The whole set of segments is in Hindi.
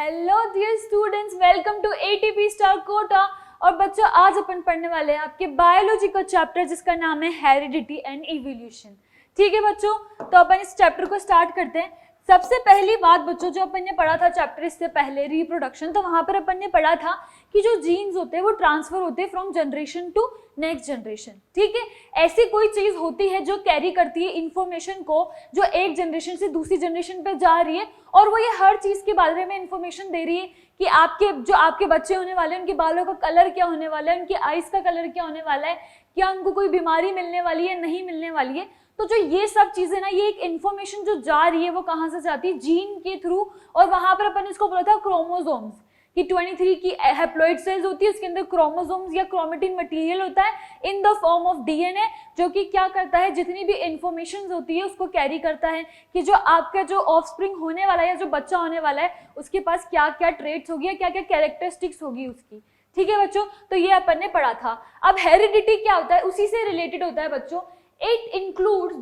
Hello dear students, welcome to ATP star Kota. और बच्चों, आज अपन पढ़ने वाले हैं आपके बायोलॉजी का चैप्टर जिसका नाम है हेरिडिटी एंड इवोल्यूशन। ठीक है बच्चों, तो अपन इस चैप्टर को स्टार्ट करते हैं। सबसे पहली बात बच्चों, जो अपन ने पढ़ा था चैप्टर इससे पहले रिप्रोडक्शन, तो वहां पर अपन ने पढ़ा था कि जो जीन्स होते हैं वो ट्रांसफर होते हैं from generation to next generation. ठीक है, ऐसी कोई चीज होती है जो कैरी करती है इंफॉर्मेशन को, जो एक जनरेशन से दूसरी जनरेशन पे जा रही है, और वो ये हर चीज के बारे में इंफॉर्मेशन दे रही है कि आपके बच्चे होने वाले हैं, उनके बालों का कलर क्या होने वाला है, उनकी आईज का कलर क्या होने वाला है, क्या उनको कोई बीमारी मिलने वाली है, नहीं मिलने वाली है। तो जो ये सब चीजें ना, ये एक इन्फॉर्मेशन जो जा रही है वो कहाँ से जाती है, जीन के थ्रू। और वहां पर अपन इसको बोला था क्रोमोसोम्स कि 23 की हैप्लॉइड सेल्स होती है, उसके अंदर क्रोमोसोम्स या क्रोमेटिन मटेरियल होता है in the form of DNA, जो कि क्या करता है, जितनी भी इंफॉर्मेशन होती है उसको कैरी करता है कि जो आपका जो ऑफस्प्रिंग होने वाला है या जो बच्चा होने वाला है उसके पास क्या क्या ट्रेट्स होगी या क्या क्या कैरेक्टरिस्टिक्स होगी उसकी। ठीक है बच्चों, तो ये अपन ने पढ़ा था। अब हेरिडिटी क्या होता है, उसी से रिलेटेड होता है बच्चों। It includes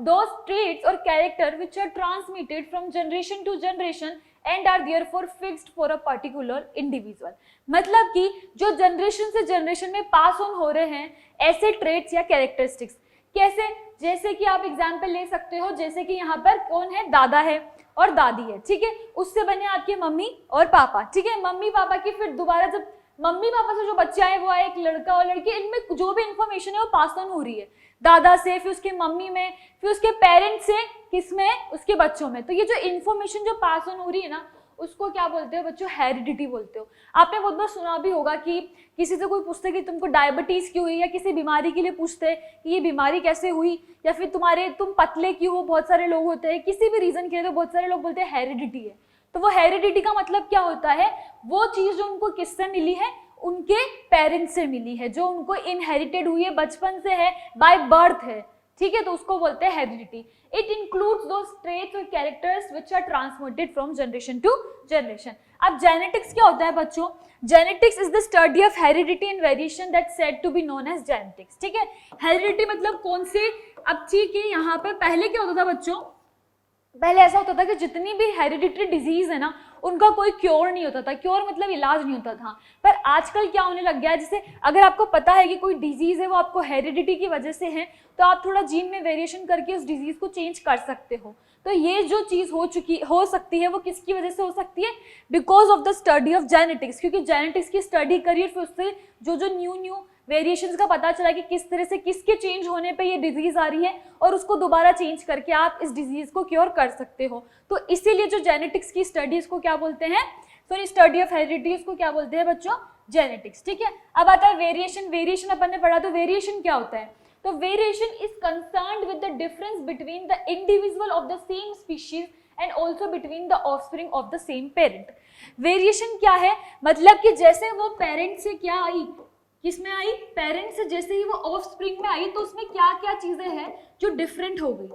those traits or character which are transmitted from generation to generation and are therefore fixed for a particular individual। मतलब कि जो जनरेशन से जनरेशन में पास ऑन हो रहे हैं ऐसे ट्रेट्स या कैरेक्टरिस्टिक्स। कैसे? जैसे कि आप एग्जांपल ले सकते हो, जैसे कि यहाँ पर कौन है, दादा है और दादी है। ठीक है, उससे बने आपके मम्मी और पापा। ठीक है, मम्मी पापा की फिर दोबारा जब मम्मी पापा से जो बच्चे आए वो आए एक लड़का और लड़की, इनमें जो भी इंफॉर्मेशन है वो पास ऑन हो रही है दादा से, फिर उसके मम्मी में, फिर उसके पेरेंट्स से, किसमें, उसके बच्चों में। तो ये जो इन्फॉर्मेशन जो पास ऑन हो रही है ना, उसको क्या बोलते हो बच्चों, हेरिडिटी बोलते हो। आपने बहुत बार सुना भी होगा कि किसी से कोई पूछते कि तुमको डायबिटीज क्यों हुई, या किसी बीमारी के लिए पूछते कि ये बीमारी कैसे हुई, या फिर तुम पतले क्यों हो, बहुत सारे लोग होते हैं किसी भी रीजन के लिए, तो बहुत सारे लोग बोलते हैं हेरिडिटी है। तो वो हेरिडिटी का मतलब क्या होता है, वो चीज जो उनको किससे मिली है, उनके पेरेंट्स से मिली है, जो उनको इनहेरिटेड हुई है, बचपन से है, बाय बर्थ है। ठीक है, तो उसको बोलते हैं heredity. It includes those traits और characters which are transmitted from generation to generation. अब जेनेटिक्स क्या होता है बच्चों? Genetics is the study of heredity and variation that said to be known as genetics. ठीक है, हेरिडिटी मतलब कौन से, अब ठीक है, यहाँ पर पहले क्या होता था बच्चों, पहले ऐसा होता था कि जितनी भी हेरिडिटरी डिजीज है ना, उनका कोई क्योर नहीं होता था। क्योर मतलब इलाज नहीं होता था। पर आजकल क्या होने लग गया है, जैसे अगर आपको पता है कि कोई डिजीज है वो आपको हेरिडिटी की वजह से है, तो आप थोड़ा जीन में वेरिएशन करके उस डिजीज को चेंज कर सकते हो। तो ये जो चीज हो सकती है वो किसकी वजह से हो सकती है, because of the study of genetics. क्योंकि जेनेटिक्स की स्टडी करिए, फिर उससे जो न्यू वेरिएशंस का पता चला कि किस तरह से किसके चेंज होने पे ये डिजीज आ रही है, और उसको दोबारा चेंज करके आप इस डिजीज को क्योर कर सकते हो। तो इसीलिए जो जेनेटिक्स की स्टडी इसको क्या बोलते हैं, सॉरी स्टडी ऑफ हेरिडिटी, इसको क्या बोलते हैं बच्चों, जेनेटिक्स। ठीक है, अब आता है वेरिएशन। वेरिएशन अपन ने पढ़ा, तो वेरिएशन क्या होता है, तो variation is concerned with the difference between the individual of the same species and also between the offspring of the same parent. Variation क्या है, मतलब कि जैसे वो पेरेंट से क्या आई, किसमें आई, पेरेंट्स से जैसे ही वो ऑफ स्प्रिंग में आई, तो उसमें क्या क्या चीजें हैं जो डिफरेंट हो गई।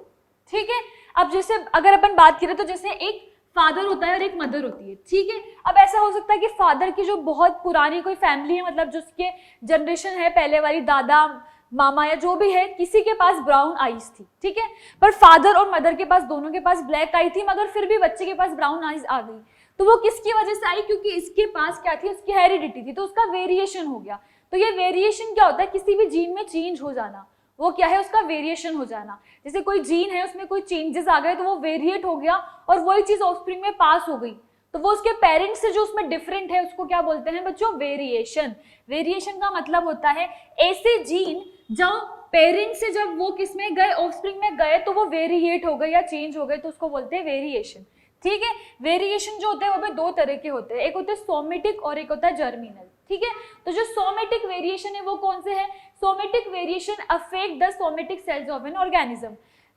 ठीक है, अब जैसे अगर अपन बात करें तो जैसे एक फादर होता है और एक मदर होती है। ठीक है, अब ऐसा हो सकता है कि फादर की जो बहुत पुरानी कोई फैमिली है, मतलब जो उसके जनरेशन है पहले वाली, दादा मामा या जो भी है, किसी के पास ब्राउन आईज थी। ठीक है, पर फादर और मदर के पास, दोनों के पास ब्लैक आई थी, मगर फिर भी बच्चे के पास ब्राउन आईज आ गई। तो वो किसकी वजह से आई, क्योंकि इसके पास क्या थी, उसकी हेरिडिटी थी, तो उसका वेरिएशन हो गया। तो ये वेरिएशन क्या होता है, किसी भी जीन में चेंज हो जाना, वो क्या है, उसका वेरिएशन हो जाना। जैसे कोई जीन है उसमें कोई चेंजेस आ गए तो वो वेरिएट हो गया, और वही चीज ऑफस्प्रिंग में पास हो गई, तो वो उसके पेरेंट्स से जो उसमें डिफरेंट है उसको क्या बोलते हैं बच्चों, वेरिएशन। वेरिएशन का मतलब होता है ऐसे जीन जो पेरेंट्स से जब वो किसमें गए, ऑफस्प्रिंग में गए, तो वो वेरिएट हो गए या चेंज हो गए, तो उसको बोलते हैं वेरिएशन। ठीक है, वेरिएशन जो होते हैं वो भी दो तरह के होते हैं, एक होते हैं सोमेटिक और एक होता है जर्मिनल। ठीक है, तो जो सोमेटिक वेरिएशन है वो कौन से है, somatic variation affect the somatic cells of an organism.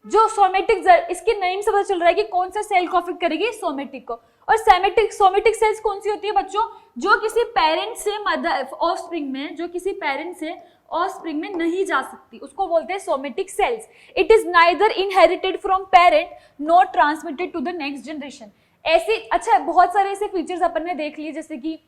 जो सोमेटिक, इसके नेम से पता चल रहा है कि कौन सा सेल को अफेक्ट करेगी, सोमेटिक को। और सोमेटिक सेल्स कौन सी होती है बच्चों, जो किसी पेरेंट से मदर ऑफस्प्रिंग में, जो किसी पेरेंट से ऑफस्प्रिंग में नहीं जा सकती, उसको बोलते हैं somatic cells. It is neither inherited from parent not transmitted to the next generation. ऐसे अच्छा बहुत सारे ऐसे फीचर्स अपन ने देख लिए, जैसे कि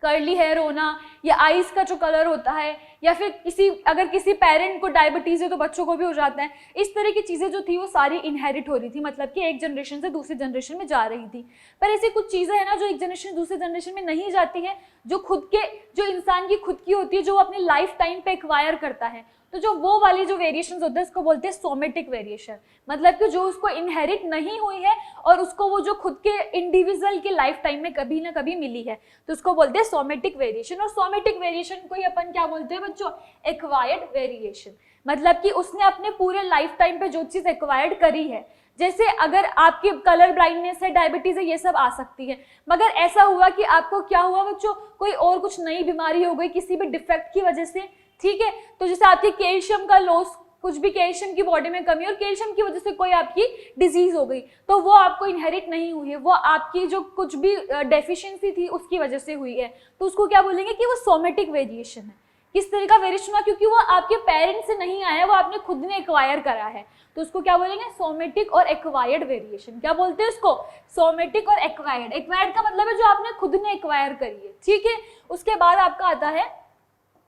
कर्ली हेयर होना, या आईज का जो कलर होता है, या फिर अगर किसी पेरेंट को डायबिटीज है तो बच्चों को भी हो जाता है। इस तरह की चीज़ें जो थी वो सारी इनहेरिट हो रही थी, मतलब कि एक जनरेशन से दूसरी जनरेशन में जा रही थी। पर ऐसी कुछ चीज़ें हैं ना जो एक जनरेशन से दूसरी जनरेशन में नहीं जाती है, जो इंसान की खुद की होती है, जो वो अपने लाइफ टाइम पे एक्वायर करता है। तो जो वो वाली जो वेरिएशंस होते हैं उसको बोलते हैं सोमेटिक वेरिएशन, मतलब कि जो उसको इनहेरिट नहीं हुई है और उसको वो जो खुद के इंडिविजुअल के लाइफ टाइम में कभी ना कभी मिली है, तो उसको बोलते हैं सोमेटिक वेरिएशन। और सोमेटिक वेरिएशन को ही अपन क्या बोलते हैं बच्चों? एक्वायर्ड वेरिएशन, मतलब कि उसने अपने पूरे लाइफ टाइम पे जो चीज़ एक्वायर्ड करी है। जैसे अगर आपकी कलर ब्लाइंडनेस है, डायबिटीज है, ये सब आ सकती है, मगर ऐसा हुआ कि आपको क्या हुआ बच्चों, कोई और कुछ नई बीमारी हो गई किसी भी डिफेक्ट की वजह से, ठीक है। तो जैसे आपके कैल्शियम का लॉस, कुछ भी कैल्शियम की बॉडी में कमी और कैल्शियम की वजह से कोई आपकी डिजीज हो गई, तो वो आपको इनहेरिट नहीं हुई है, वो आपकी जो कुछ भी डेफिशिएंसी थी उसकी वजह से हुई है। तो उसको क्या बोलेंगे कि वो सोमेटिक वेरिएशन है। किस तरह का वेरिएशन हुआ? क्योंकि वो आपके पेरेंट्स से नहीं आया, वो आपने खुद ने एक्वायर करा है, तो उसको क्या बोलेंगे? सोमेटिक और एक्वायर्ड वेरिएशन। क्या बोलते हैं उसको? सोमेटिक और एक्वायर्ड। एक्वायर्ड का मतलब है जो आपने खुद ने एक्वायर करी है, ठीक है। उसके बाद आपका आता है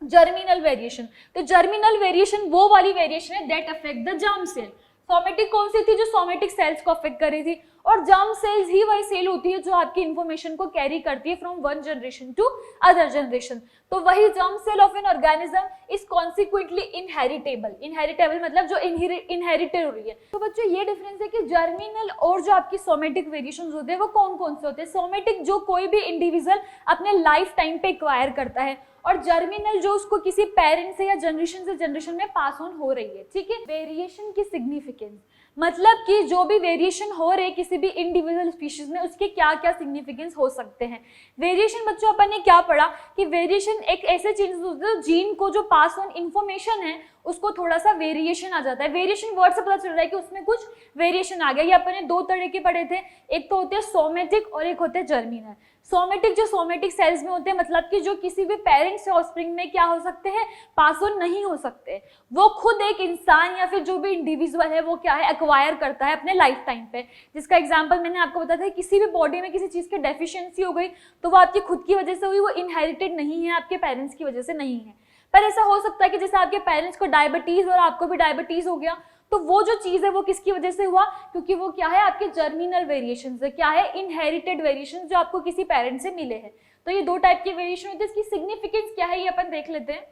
जर्मिनल वेरिएशन। तो जर्मिनल वेरिएशन वो वाली वेरिएशन है that affect the germ cell. Somatic कौन सी थी? जो सोमेटिक सेल्स को अफेक्ट कर रही थी, और जर्म सेल्स ही वही सेल होती है जो आपकी इंफॉर्मेशन को कैरी करती है from one generation to other generation. तो वही germ cell of an organism is consequently inheritable. Inheritable मतलब जो इनहेरिटेड हो रही है। तो बच्चों ये डिफरेंस है कि जर्मिनल और जो आपकी सोमेटिक वेरिएशंस होते हैं वो कौन कौन से होते हैं? सोमेटिक जो कोई भी इंडिविजुअल अपने लाइफ टाइम पे एक्वायर करता है, और जर्मिनल जो उसको किसी पेरेंट से या जनरेशन से जनरेशन में पास ऑन हो रही है, ठीक है। वेरिएशन की सिग्निफिकेंस मतलब कि जो भी वेरिएशन हो रहे किसी भी इंडिविजुअल स्पीशीज में, उसके क्या क्या सिग्निफिकेंस हो सकते हैं। वेरिएशन बच्चों अपन ने क्या पढ़ा कि वेरिएशन एक ऐसे चेंजेस होते हैं जीन को जो पास ऑन इंफॉर्मेशन है उसको थोड़ा सा वेरिएशन आ जाता है। वेरिएशन वर्ड से पता चल रहा है कि उसमें कुछ वेरिएशन आ गया। ये अपन ने दो तरह के पढ़े थे, एक तो होते हैं सोमेटिक और एक होते हैं जर्मिनल। सोमेटिक जो सोमेटिक सेल्स में होते हैं, मतलब कि जो किसी भी पेरेंट से ऑफस्प्रिंग में क्या हो सकते हैं? पास ऑन नहीं हो सकते। वो खुद एक इंसान या फिर जो भी इंडिविजुअल है वो क्या है? एक्वायर करता है अपने लाइफ टाइम पे। जिसका एग्जांपल मैंने आपको बताया था, किसी भी बॉडी में किसी चीज की डेफिशिएंसी हो गई तो वो आपकी खुद की वजह से हुई, वो इनहेरिटेड नहीं है, आपके पेरेंट्स की वजह से नहीं है। पर ऐसा हो सकता है कि जैसे आपके पेरेंट्स को डायबिटीज और आपको भी डायबिटीज हो गया, तो वो जो चीज है वो किसकी वजह से हुआ? क्योंकि वो क्या है? आपके जर्मिनल वेरिएशन से, क्या है? इनहेरिटेड वेरिएशन जो आपको किसी पेरेंट से मिले हैं। तो ये दो टाइप के वेरिएशन होते हैं। इसकी सिग्निफिकेंस क्या है ये अपन देख लेते हैं।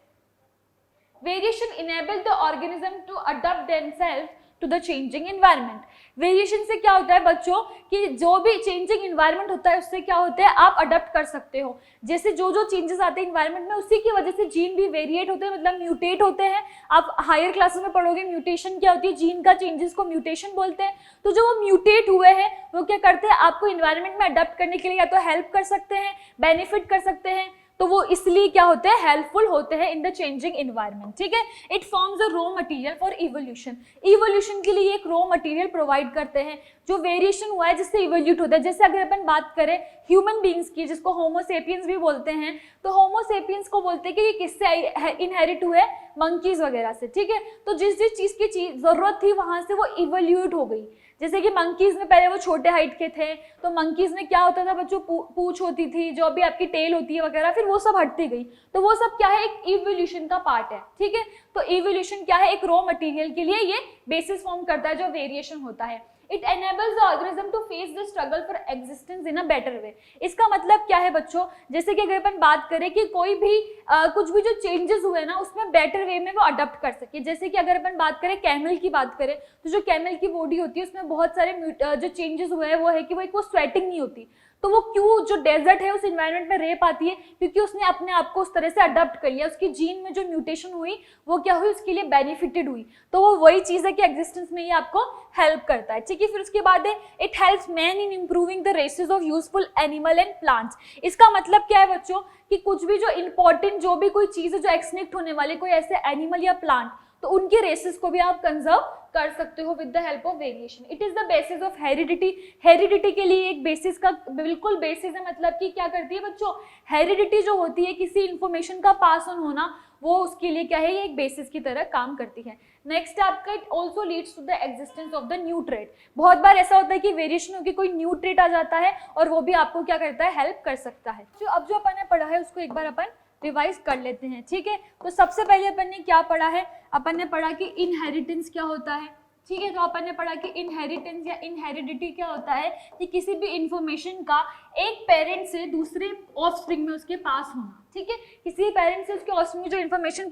Variation enable the organism to adopt themself to the changing environment. Variation से क्या होता है बच्चों कि जो भी चेंजिंग एनवायरनमेंट होता है उससे क्या होता है? आप अडॉप्ट कर सकते हो। जैसे जो जो चेंजेस आते हैं एनवायरनमेंट में उसी की वजह से जीन भी वेरिएट होते हैं, मतलब म्यूटेट होते हैं। आप हायर क्लासेस में पढ़ोगे म्यूटेशन क्या होती है, जीन का चेंजेस को म्यूटेशन बोलते हैं। तो जो वो म्यूटेट हुए हैं वो क्या करते हैं? आपको एनवायरनमेंट में अडॉप्ट करने के लिए या तो हेल्प कर सकते हैं, बेनिफिट कर सकते हैं, तो वो इसलिए क्या होते हैं? हेल्पफुल होते हैं इन द चेंजिंग एनवायरनमेंट, ठीक है। It forms a raw material for evolution. Evolution के लिए एक रॉ मटेरियल प्रोवाइड करते हैं जो वेरिएशन हुआ है जिससे इवोल्यूट होता है। जैसे अगर अपन बात करें ह्यूमन बींग्स की, जिसको होमो सेपियंस भी बोलते हैं, तो होमो सेपियंस को बोलते हैं कि ये किससे इनहेरिट हुए? मंकीज वगैरह से, ठीक है। तो जिस जिस चीज की जरूरत थी वहां से वो इवोल्यूट हो गई। जैसे कि मंकीज में पहले वो छोटे हाइट के थे, तो मंकीज में क्या होता था बच्चों? पूंछ होती थी, जो भी आपकी टेल होती है वगैरह, फिर वो सब हटती गई। तो वो सब क्या है? एक इवोल्यूशन का पार्ट है, ठीक है। तो इवोल्यूशन क्या है? एक रॉ मटेरियल के लिए ये बेसिस फॉर्म करता है जो वेरिएशन होता है। It enables the organism to face the struggle for existence in a better way. इसका मतलब क्या है बच्चों? जैसे कि अगर अपन बात करें कि कोई भी कुछ भी जो चेंजेस हुए ना उसमें बेटर वे में वो अडॉप्ट कर सके। जैसे कि अगर अपन बात करें कैमल की बात करें, तो जो कैमल की बॉडी होती है उसमें बहुत सारे जो चेंजेस हुए हैं वो है कि वो स्वेटिंग नहीं होती। तो वो क्यों? जो डेजर्ट है उस एनवायरनमेंट में रह पाती है क्योंकि उसने अपने आप को उस तरह से अडॉप्ट कर लिया। उसकी जीन में जो म्यूटेशन हुई वो क्या हुई? उसके लिए बेनिफिटेड हुई। तो वो वही चीज है कि एग्जिस्टेंस में ये आपको हेल्प करता है, ठीक है। फिर उसके बाद है it helps man in improving the races of useful animal and plants. इसका मतलब क्या है बच्चों कि कुछ भी जो इंपॉर्टेंट जो भी कोई चीज है जो एक्सटिंक्ट होने वाले कोई ऐसे एनिमल या प्लांट, तो तो उनके रेसेस को भी आप कंजर्व कर सकते हो with the help of variation. It is the basis of heredity. Heredity के लिए एक बेसिस का बिल्कुल बेसिस है, मतलब कि क्या करती है बच्चों, हेरिडिटी जो होती है किसी इंफॉर्मेशन का पास ऑन होना, वो उसके लिए क्या है, ये एक बेसिस की तरह काम करती है। नेक्स्ट आपका it also leads to the existence of the new trait. बहुत बार ऐसा होता है कि वेरिएशन होकर कोई न्यू ट्रेट आ जाता है और वो भी आपको क्या करता है, हेल्प कर सकता है। जो अब जो अपन ने पढ़ा है उसको एक बार अपन रिवाइज कर लेते हैं, ठीक है। तो सबसे पहले अपन ने क्या पढ़ा है, अपन ने पढ़ा कि इनहेरिटेंस क्या होता है, ठीक है। तो अपन ने पढ़ा कि इनहेरिटेंस या इनहेरिडिटी क्या होता है कि किसी भी इंफॉर्मेशन का एक पेरेंट से दूसरे ऑफस्प्रिंग में उसके पास होना, ठीक है। किसी पेरेंट से उसके ऑफस्प्रिंग में जो इन्फॉर्मेशन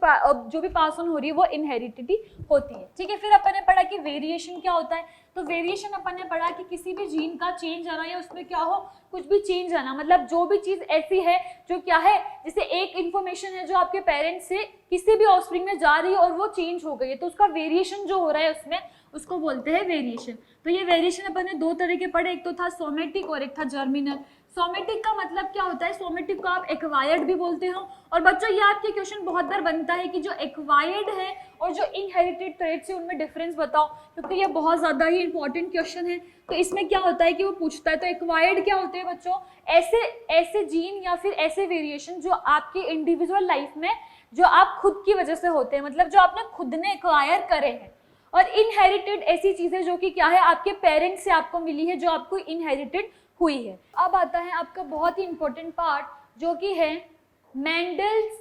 जो भी पास ऑन हो रही है वो इनहेरिडिटी होती है, ठीक है। फिर अपन ने पढ़ा कि वेरिएशन क्या होता है। तो वेरिएशन अपन ने पढ़ा कि किसी भी जीन का चेंज आना या उसमें क्या हो, कुछ भी चेंज आना, मतलब जो भी चीज ऐसी है जो क्या है, जैसे एक इन्फॉर्मेशन है जो आपके पेरेंट्स से किसी भी ऑफस्प्रिंग में जा रही है और वो चेंज हो गई है, तो उसका वेरिएशन जो हो रहा है उसमें, उसको बोलते हैं वेरिएशन। तो ये वेरिएशन अपन ने दो तरह के पढ़े, एक तो था सोमेटिक और एक था जर्मिनल। सोमेटिक का मतलब क्या होता है, सोमेटिक को आप एक्वायर्ड भी बोलते हो। और बच्चों ये आपके क्वेश्चन बहुत बार बनता है कि जो एक्वायर्ड है और जो इनहेरिटेड ट्रेट्स है उनमें डिफरेंस बताओ, क्योंकि ये बहुत ज्यादा ही इंपॉर्टेंट क्वेश्चन है। तो इसमें क्या होता है कि वो पूछता है, तो एक्वायर्ड क्या होते हैं बच्चों, ऐसे जीन या फिर ऐसे वेरिएशन जो आपकी इंडिविजुअल लाइफ में जो आप खुद की वजह से होते हैं, मतलब जो आपने खुद ने एक्वायर करे हैं। और इनहेरिटेड ऐसी चीजें जो कि क्या है, आपके पेरेंट्स से आपको मिली है, जो आपको इनहेरिटेड हुई है। अब आता है आपका बहुत ही इंपॉर्टेंट पार्ट जो कि है मेंडल्स,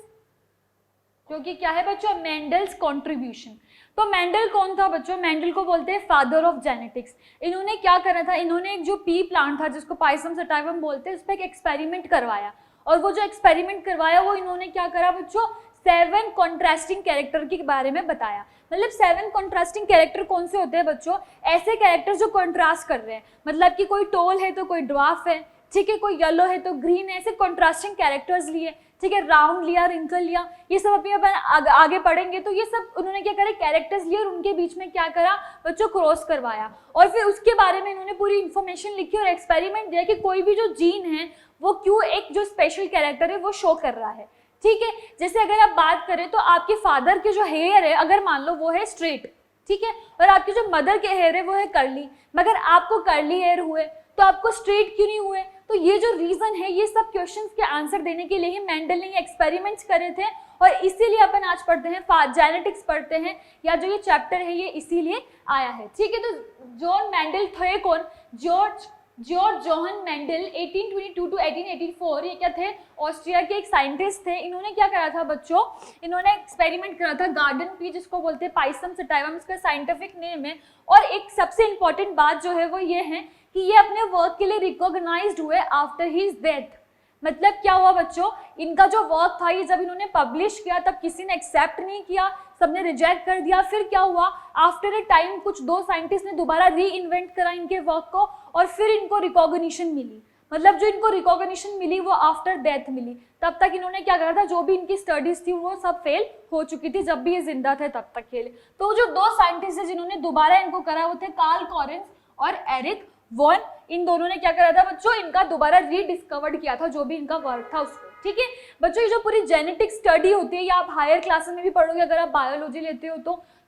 जो कि क्या है बच्चों, मेंडल्स कंट्रीब्यूशन। तो मेंडल कौन था बच्चों, मेंडल को बोलते हैं फादर ऑफ जेनेटिक्स। इन्होंने क्या करा था, इन्होंने एक जो पी प्लांट था जिसको पाइसम सटाइवम बोलते हैं, उस पर एक एक्सपेरिमेंट करवाया। और वो जो एक्सपेरिमेंट करवाया वो इन्होंने क्या करा बच्चों, 7 कॉन्ट्रास्टिंग कैरेक्टर के बारे में बताया। मतलब 7 कॉन्ट्रास्टिंग कैरेक्टर कौन से होते हैं बच्चों, ऐसे कैरेक्टर जो कॉन्ट्रास्ट कर रहे हैं, मतलब कि कोई टोल है तो कोई ड्वार्फ है, ठीक है, कोई येलो है तो ग्रीन है, ऐसे कॉन्ट्रास्टिंग कैरेक्टर्स लिए, ठीक है, राउंड लिया, रिंकल लिया, ये सब अभी अपन आगे पढ़ेंगे। तो ये सब उन्होंने क्या करा, कैरेक्टर्स लिए और उनके बीच में क्या करा बच्चों, क्रॉस करवाया। और फिर उसके बारे में इन्होंने पूरी इंफॉर्मेशन लिखी और एक्सपेरिमेंट दिया कि कोई भी जो जीन है वो क्यों एक जो स्पेशल कैरेक्टर है वो शो कर रहा है, ठीक है। जैसे अगर आप बात करें तो आपके फादर के जो हेयर है, अगर मान लो वो है स्ट्रेट, ठीक है, और आपकी जो मदर के हेयर है वो है कर्ली, मगर आपको कर्ली हेयर हुए तो आपको स्ट्रेट क्यों नहीं हुए। तो ये जो रीजन है, ये सब क्वेश्चंस के आंसर देने के लिए ही मेंडल ने एक्सपेरिमेंट्स करे थे, और इसीलिए अपन आज पढ़ते हैं जेनेटिक्स पढ़ते हैं, या जो ये चैप्टर है ये इसीलिए आया है, ठीक है। तो जॉन मेंडल थे कौन, जॉर्ज जोहन मेंडल 1822 टू 1884, ये क्या थे, ऑस्ट्रिया के एक साइंटिस्ट थे। इन्होंने क्या करा था बच्चों, इन्होंने एक्सपेरिमेंट करा था गार्डन पी, जिसको बोलते हैं पाइसम सटाइवम, इसका साइंटिफिक नेम है। और एक सबसे इंपॉर्टेंट बात जो है वो ये है कि ये अपने वर्क के लिए रिकॉग्नाइज्ड हुए आफ्टर हिज डेथ। मतलब क्या हुआ बच्चों, इनका जो वर्क था ये जब इन्होंने पब्लिश किया तब किसी ने एक्सेप्ट नहीं किया, सबने रिजेक्ट कर दिया। फिर क्या हुआ, आफ्टर ए टाइम कुछ 2 साइंटिस्ट ने दोबारा री इन्वेंट करा इनके वर्क को, और फिर इनको रिकॉग्निशन मिली। मतलब जो इनको रिकॉग्निशन मिली वो आफ्टर डेथ मिली। तब तक इन्होंने क्या करा था, जो भी इनकी स्टडीज थी वो सब फेल हो चुकी थी, जब भी ये जिंदा थे तब तक के लिए। तो जो 2 साइंटिस्ट है जिन्होंने दोबारा इनको करा वो थे कार्ल कॉरेंस और एरिक वॉन। इन दोनों ने क्या करा था बच्चों, इनका दोबारा रीडिस्कवर्ड किया था जो भी इनका वर्क था उसको, ठीक है। बच्चों ये जो पूरी जेनेटिक स्टडी होती है, या आप हायर क्लासेस में भी पढ़ोगे अगर आप बायोलॉजी लेते हो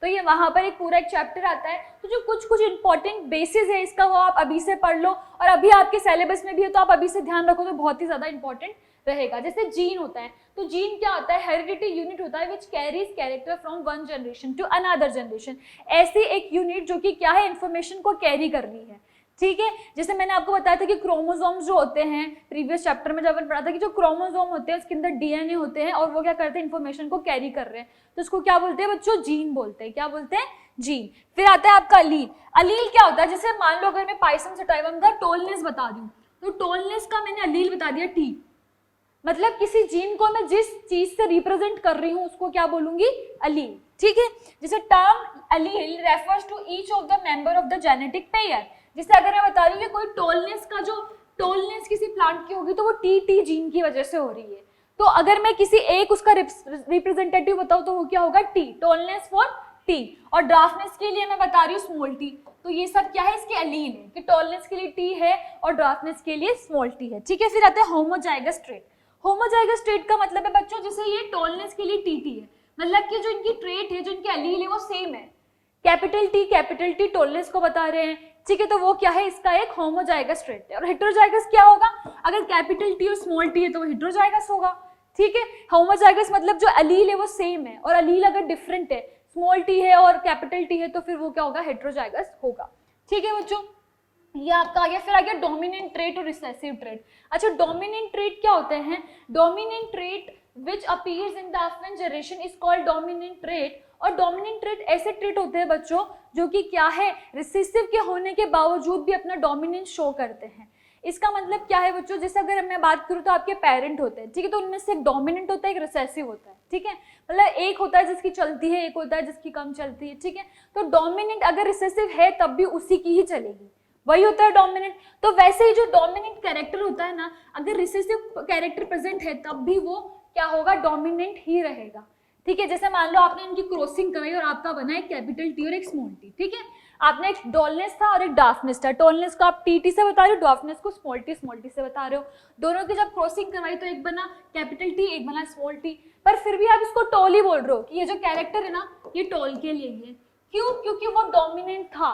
तो ये वहां पर एक पूरा एक चैप्टर आता है। तो जो कुछ इंपॉर्टेंट बेसिस है इसका वो आप अभी से पढ़ लो, और अभी आपके सिलेबस में भी है तो आप अभी से ध्यान रखो तो बहुत ही ज्यादा इंपॉर्टेंट रहेगा। जैसे जीन होता है, तो जीन क्या होता है, हेरिडिटी यूनिट होता है which carries character from one generation to another generation. ऐसी एक यूनिट जो कि क्या है, इंफॉर्मेशन को कैरी कर रही है, ठीक है। जैसे मैंने आपको बताया था कि क्रोमोसोम्स जो होते हैं, प्रीवियस चैप्टर में जब मैंने पढ़ा था कि जो क्रोमोसोम होते हैं उसके अंदर डीएनए होते हैं और वो क्या करते हैं, इंफॉर्मेशन को कैरी कर रहे हैं, तो उसको क्या बोलते हैं बच्चों, जीन बोलते हैं। क्या बोलते हैं, जीन। फिर आता है आपका अलील। अलील क्या होता है, जैसे मान लो अगर मैं पाइसम सटाइवम का टोलनेस बता दूं, तो टोलनेस का मैंने अलील बता दिया टी, मतलब किसी जीन को मैं जिस चीज से रिप्रेजेंट कर रही हूँ उसको क्या बोलूंगी, अलील, ठीक है। जैसे term allele refers to each of the member of the genetic pair. जैसे अगर मैं बता रही हूँ कोई टोलनेस का, जो टोलनेस किसी प्लांट की होगी तो वो टी जीन की वजह से हो रही है, तो अगर मैं किसी एक उसका रिप्रेजेंटेटिव बताऊँ तो वो क्या होगा, टी, टोलनेस फॉर टी। और ड्राफ्टनेस के लिए मैं बता रही हूँ स्मॉल टी। तो ये सब क्या है, इसके अलील है कि टोलनेस के लिए टी है और ड्राफ्टनेस के लिए स्मॉल टी है, ठीक है। फिर आता है होमोजाइगस ट्रेट। होमोजाइगस ट्रेट का मतलब है बच्चों, जैसे ये टोलनेस के लिए टी है, मतलब कि जो इनकी ट्रेट है, जो इनके एलील है वो सेम है। कैपिटल टी टॉलनेस को बता रहे हैं, ठीक है, तो वो क्या है, इसका एक होमोजाइगस ट्रेट है। और हेटेरोजाइगस क्या होगा, अगर कैपिटल टी और स्मॉल टी है तो वो हेटेरोजाइगस होगा, ठीक है। होमोजाइगस मतलब जो एलील है वो सेम है, और एलील अगर डिफरेंट है, स्मॉल टी है और कैपिटल टी है, तो फिर वो क्या होगा, हेटेरोजाइगस होगा, ठीक है बच्चों। ये आपका आ गया। फिर आ गया डोमिनेंट ट्रेट और रिसेसिव ट्रेट। अच्छा, डोमिनेंट ट्रेट क्या होते हैं, dominant trait which appears in the F one generation is called dominant trait. और डोमिनेंट ट्रेट ऐसे ट्रेट होते हैं बच्चों जो कि क्या है, रिसेसिव के होने के बावजूद भी अपना डोमिनेंस शो करते हैं। इसका मतलब क्या है बच्चों, जैसे अगर मैं बात करूँ तो आपके पेरेंट होते हैं, ठीक है, तो उनमें से एक डोमिनेंट होता है, एक रिसेसिव होता है, ठीक है। मतलब एक होता है जिसकी चलती है, एक होता है जिसकी कम चलती है, ठीक है। तो डोमिनेंट अगर रिसेसिव है तब भी उसी की ही चलेगी, वही होता है डोमिनेंट। तो वैसे ही जो डोमिनेंट कैरेक्टर होता है ना, अगर रिसेसिव कैरेक्टर प्रेजेंट है तब भी वो क्या होगा, डोमिनेंट ही रहेगा, ठीक है। जैसे मान लो आपने इनकी क्रॉसिंग कराई और आपका बना एक कैपिटल टी और एक स्मॉल टी, ठीक है। आपने एक डॉलनेस था और एक डार्कनेस था, टॉलनेस को आप टी से बता रहे हो, डार्कनेस को स्मॉल टी से बता रहे हो। दोनों की जब क्रॉसिंग करवाई तो एक बना कैपिटल टी, एक बना स्मॉल टी, पर फिर भी आप इसको टॉल ही बोल रहे हो कि ये जो कैरेक्टर है ना ये टॉल के लिए है। क्यों, क्योंकि वो डोमिनेंट था।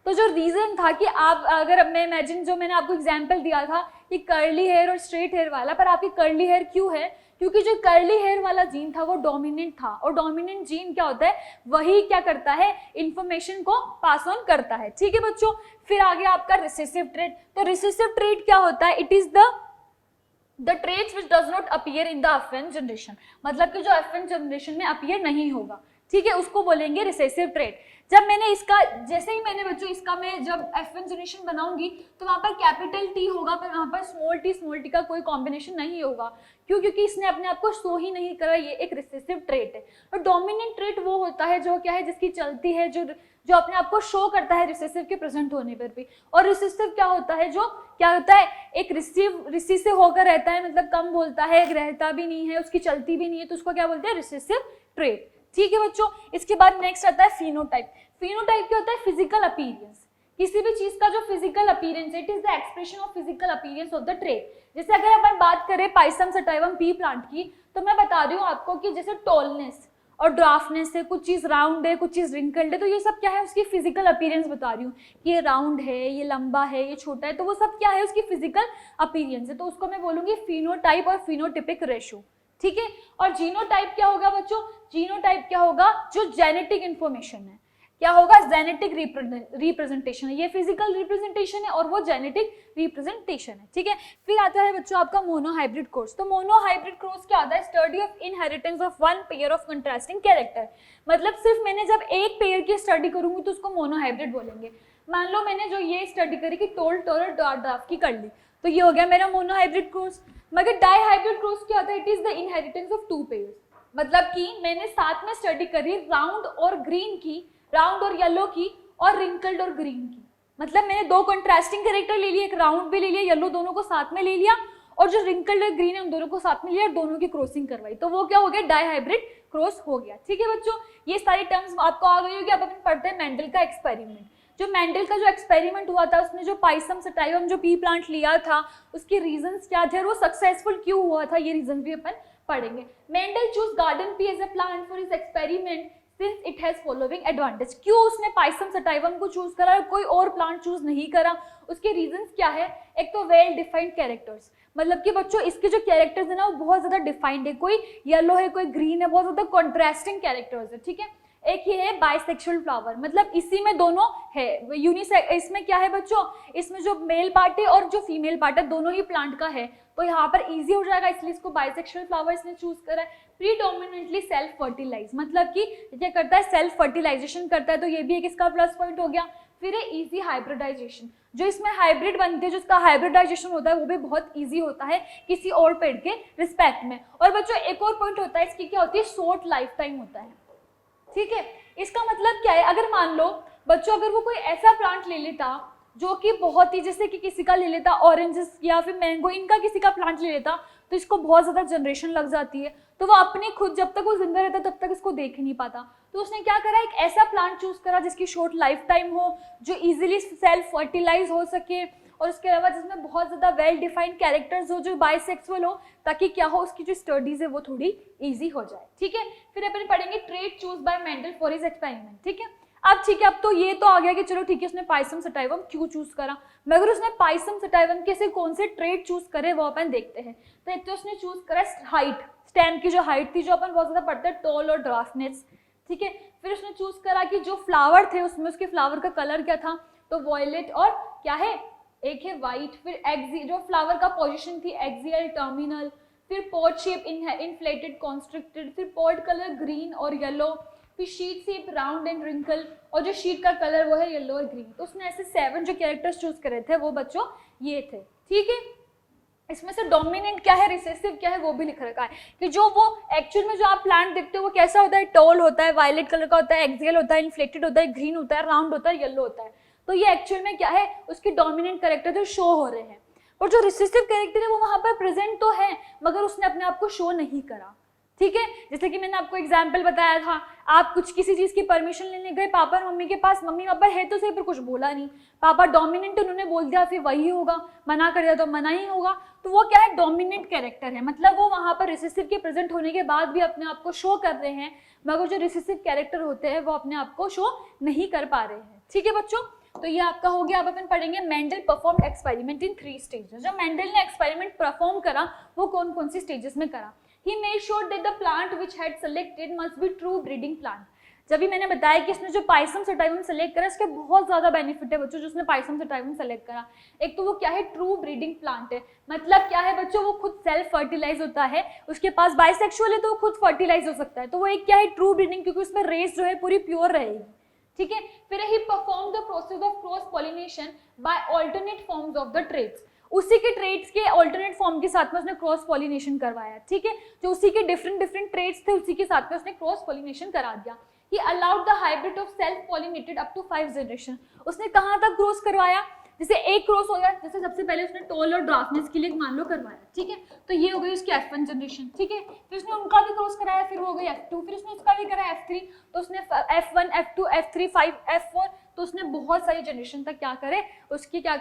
तो जो रीजन था कि आप अगर मैं इमेजिन, जो मैंने आपको एग्जांपल दिया था कि कर्ली हेयर और स्ट्रेट हेयर वाला, पर आपकी कर्ली हेयर क्यों है, क्योंकि जो कर्ली हेयर वाला जीन था वो डोमिनेंट था, और डोमिनेंट जीन क्या होता है, वही क्या करता है, इंफॉर्मेशन को पास ऑन करता है, ठीक है बच्चों। फिर आ गया आपका रिसेसिव ट्रेट। तो रिसेसिव ट्रेट क्या होता है, it is the traits which does not appear in the F one generation, मतलब कि जो एफेंट जनरेशन में अपीयर नहीं होगा, ठीक है, उसको बोलेंगे रिसेसिव ट्रेट। जब मैंने इसका, जैसे ही मैंने बच्चों इसका मैं जब एफएन जनरेशन बनाऊंगी तो वहां पर कैपिटल टी होगा, पर वहां पर स्मॉल टी का कोई कॉम्बिनेशन नहीं होगा। क्यों, क्योंकि इसने अपने आप को शो ही नहीं करा, ये एक रिसेसिव ट्रेट है। और डोमिनेंट ट्रेट वो होता है जो क्या है, जिसकी चलती है, जो अपने आप को शो करता है रिसेसिव के प्रेजेंट होने पर भी। और रिसेसिव क्या होता है, जो क्या होता है, एक रिसीसिव होकर रहता है, मतलब कम बोलता है, रहता भी नहीं है, उसकी चलती भी नहीं है, तो उसको क्या बोलते हैं, रिसेसिव ट्रेट, ठीक है बच्चों। इसके बाद नेक्स्ट आता है फिनोटाइप। फिनोटाइप क्या होता है, फिजिकल अपीयरेंस, किसी भी चीज का जो फिजिकल अपीयरेंस है, it is the expression of physical appearance of the trait. जैसे अगर अपन बात करें पाइसम सटाइवम पी प्लांट की, तो मैं बता रही हूँ आपको कि जैसे टॉलनेस और ड्राफ्टनेस है, कुछ चीज राउंड है, कुछ चीज रिंकल्ड है, तो ये सब क्या है, उसकी फिजिकल अपीयरेंस बता रही हूँ कि ये राउंड है, ये लंबा है, ये छोटा है, तो वो सब क्या है, उसकी फिजिकल अपीयरेंस है। तो उसको मैं बोलूंगी फिनोटाइप और फिनोटिपिक रेशो, ठीक है। और जीनोटाइप क्या होगा बच्चों, जीनोटाइप क्या होगा, जो जेनेटिक इंफॉर्मेशन है, क्या होगा, जेनेटिक रिप्रेजेंटेशन है, ये फिजिकल रिप्रेजेंटेशन है और वो जेनेटिक रिप्रेजेंटेशन है, ठीक है। फिर आता है बच्चों आपका मोनोहाइब्रिड क्रॉस। तो मोनोहाइब्रिड क्रॉस क्या होता है, study of inheritance of one pair of contrasting character. मतलब सिर्फ मैंने जब एक पेयर की स्टडी करूंगी तो उसको मोनोहाइब्रिड बोलेंगे। मान लो मैंने जो ये स्टडी करी कि टोल टोरल ड्राफ्ट की कर ली, तो ये हो गया मेरा मोनोहाइब्रिड क्रॉस। मगर डाईहाइब्रिड क्रॉस क्या होता है, it is the inheritance of two pairs. मतलब कि मैंने साथ में स्टडी करी राउंड और ग्रीन की, राउंड और येलो की, और रिंकल्ड और ग्रीन की। मतलब मैंने दो कंट्रास्टिंग कैरेक्टर ले लिए, एक राउंड भी ले लिया, येलो दोनों को साथ में ले लिया, और जो रिंकल्ड और ग्रीन है उन दोनों को साथ में लिया और दोनों की क्रॉसिंग करवाई, तो वो क्या हो गया, डाईहाइब्रिड क्रॉस हो गया, ठीक है बच्चों। ये सारी टर्म्स आपको आ गई होगी। अब अपन पढ़ते हैं मेंडल का एक्सपेरिमेंट। जो मेंडल का जो एक्सपेरिमेंट हुआ था, उसने जो पाइसम सटाइवम जो पी प्लांट लिया था, उसके रीजंस क्या थे और वो सक्सेसफुल क्यों हुआ था, ये रीजंस भी अपन पढ़ेंगे। Mendel choose garden pea as a plant for his experiment since it has following advantage. क्यों उसने पाइसम सटाइवम को चूज करा और कोई और प्लांट चूज नहीं करा, उसके रीजंस क्या है। एक तो वेल डिफाइंड कैरेक्टर्स, मतलब कि बच्चों इसके जो कैरेक्टर्स है ना वो बहुत ज्यादा डिफाइंड है, कोई येलो है कोई ग्रीन है, बहुत ज्यादा कॉन्ट्रास्टिंग कैरेक्टर्स है, ठीक है। एक ये है बाइसेक्सुअल फ्लावर, मतलब इसी में दोनों है, यूनिसेक्स। इसमें क्या है बच्चों, इसमें जो मेल पार्ट है और जो फीमेल पार्ट है दोनों ही प्लांट का है, तो यहाँ पर इजी हो जाएगा, इसलिए इसको बाइसेक्सुअल फ्लावर इसने चूज करा है। प्रीडोमिनेंटली सेल्फ फर्टिलाइज, मतलब कि क्या करता है, सेल्फ फर्टिलाइजेशन करता है, तो ये भी एक इसका प्लस पॉइंट हो गया। फिर है इजी हाइब्रिडाइजेशन, जो इसमें हाइब्रिड बनती है, जो इसका हाइब्रिडाइजेशन होता है वो भी बहुत इजी होता है किसी और पेड़ के रिस्पेक्ट में। और बच्चों एक और पॉइंट होता है इसकी, क्या होती है, शॉर्ट लाइफ टाइम होता है, ठीक है। इसका मतलब क्या है, अगर मान लो बच्चों अगर वो कोई ऐसा प्लांट ले लेता जो कि बहुत ही, जैसे कि किसी का ले लेता ऑरेंजेस या फिर मैंगो, इनका किसी का प्लांट ले लेता, तो इसको बहुत ज्यादा जनरेशन लग जाती है, तो वो अपनी खुद जब तक वो जिंदा रहता तब तक इसको देख ही नहीं पाता। तो उसने क्या करा, एक ऐसा प्लांट चूज करा जिसकी शॉर्ट लाइफ टाइम हो, जो इजीली सेल्फ फर्टिलाइज हो सके और उसके अलावा जिसमें बहुत ज्यादा वेल डिफाइंड कैरेक्टर्स हो जो बाइसेक्सुअल हो, ताकि क्या हो उसकी जो स्टडीज है वो थोड़ी इजी हो जाए। ठीक है, फिर अपन पढ़ेंगे trait choose bye Mendel for his experiment. ठीक है, अब ठीक है, अब तो ये तो आ गया कि चलो ठीक है उसने पाइसम सटाइवम क्यों चूज करा, मगर उसने पाइसम सटाइवम के से कौन से ट्रेट चूज करे वो अपन देखते हैं। तो एक तो उसने चूज करा हाइट, स्टेम की जो हाइट थी, जो अपन बहुत ज्यादा पढ़ते हैं, टॉल और ड्राफ्टनेस। ठीक है, फिर उसने चूज करा कि जो फ्लावर थे उसमें उसके फ्लावर का कलर क्या था, तो वॉयलेट और क्या है, एक है व्हाइट। फिर जो फ्लावर का पोजीशन थी एक्सियल, टर्मिनल। फिर पॉड शेप इन्फ्लेटेड, कॉन्स्ट्रिक्टेड। फिर पॉड कलर ग्रीन और येलो। फिर seed shape round and wrinkle, और जो शीट का कलर वो है येलो और ग्रीन। तो उसने ऐसे 7 जो कैरेक्टर्स चूज करे थे वो बच्चों ये थे। ठीक है, इसमें से डोमिनेंट क्या है, रिसेसिव क्या है, वो भी लिख रखा है कि जो वो एक्चुअल में जो आप प्लांट देखते हो वो कैसा होता है, टॉल होता है, वायलेट कलर का होता है, एक्सियल होता है, इन्फ्लेटेड होता है, ग्रीन होता है, राउंड होता है, येलो होता है। तो ये एक्चुअल में क्या है, उसके डोमिनेंट कैरेक्टर जो शो हो रहे हैं। और जो रिसेसिव कैरेक्टर है वो वहां पर प्रेजेंट तो है मगर उसने अपने आप को शो नहीं करा। ठीक है, जैसे कि मैंने आपको एग्जाम्पल बताया था, आप कुछ किसी चीज की परमिशन लेने गए पापा और मम्मी के पास, मम्मी पापा है तो सही पर कुछ बोला नहीं, पापा डोमिनेंट उन्होंने बोल दिया फिर वही होगा, मना कर दिया तो मना ही होगा। तो वो क्या है, डोमिनेंट कैरेक्टर है, मतलब वो वहां पर रिसेसिव के प्रेजेंट होने के बाद भी अपने आप को शो कर रहे हैं, मगर जो रिसेसिव कैरेक्टर होते हैं वो अपने आप को शो नहीं कर पा रहे हैं। ठीक है बच्चों, तो ये आपका हो गया। अब अपन पढ़ेंगे Mendel perform experiment in 3 stages. जो मेंडल ने एक्सपेरिमेंट परफॉर्म करा वो कौन कौन सी स्टेजेस में करा। He made sure that the plant which had selected must be true breeding plant. जब भी मैंने बताया कि इसने जो पाइसम सटाइवम सेलेक्ट करा इसके बहुत ज्यादा बेनिफिट है बच्चों, जो उसने पाइसम सटाइवम सेलेक्ट करा। एक तो वो क्या है, ट्रू ब्रीडिंग प्लांट है, मतलब क्या है बच्चों, वो खुद सेल्फ फर्टिलाइज होता है, उसके पास बाइसेक्सुअल है तो वो खुद फर्टिलाइज हो सकता है, तो वो एक क्या है, ट्रू ब्रीडिंग, क्योंकि उसमें रेस जो है पूरी प्योर रहेगी। ठीक है, फिर he perform the process of cross pollination by alternate forms of the traits. उसी के ट्रेट्स के ऑल्टरनेट फॉर्म के साथ में उसने क्रॉस पॉलिनेशन करवाया। ठीक है, जो उसी के डिफरेंट ट्रेट्स थे उसी के साथ में उसने क्रॉस पॉलिनेशन करा दिया। He allowed the hybrid of self-pollinated up to 5 generation। उसने कहाँ तक क्रॉस करवाया, जैसे एक क्रॉस हो गया, जैसे सबसे पहले उसने टॉल और ड्राफ्टनेस के लिए मान लो करवाया। ठीक है, तो ये हो गई उसकी F1 जनरेशन। ठीक है, फिर उसने उनका भी क्रॉस कराया, फिर हो गई F2, फिर उसने उसका भी कराया F3, तो उसने F1, F2, F3, 5, F4, तो उसने बहुत सारी जनरेशन तक क्या करे, उसकी क्या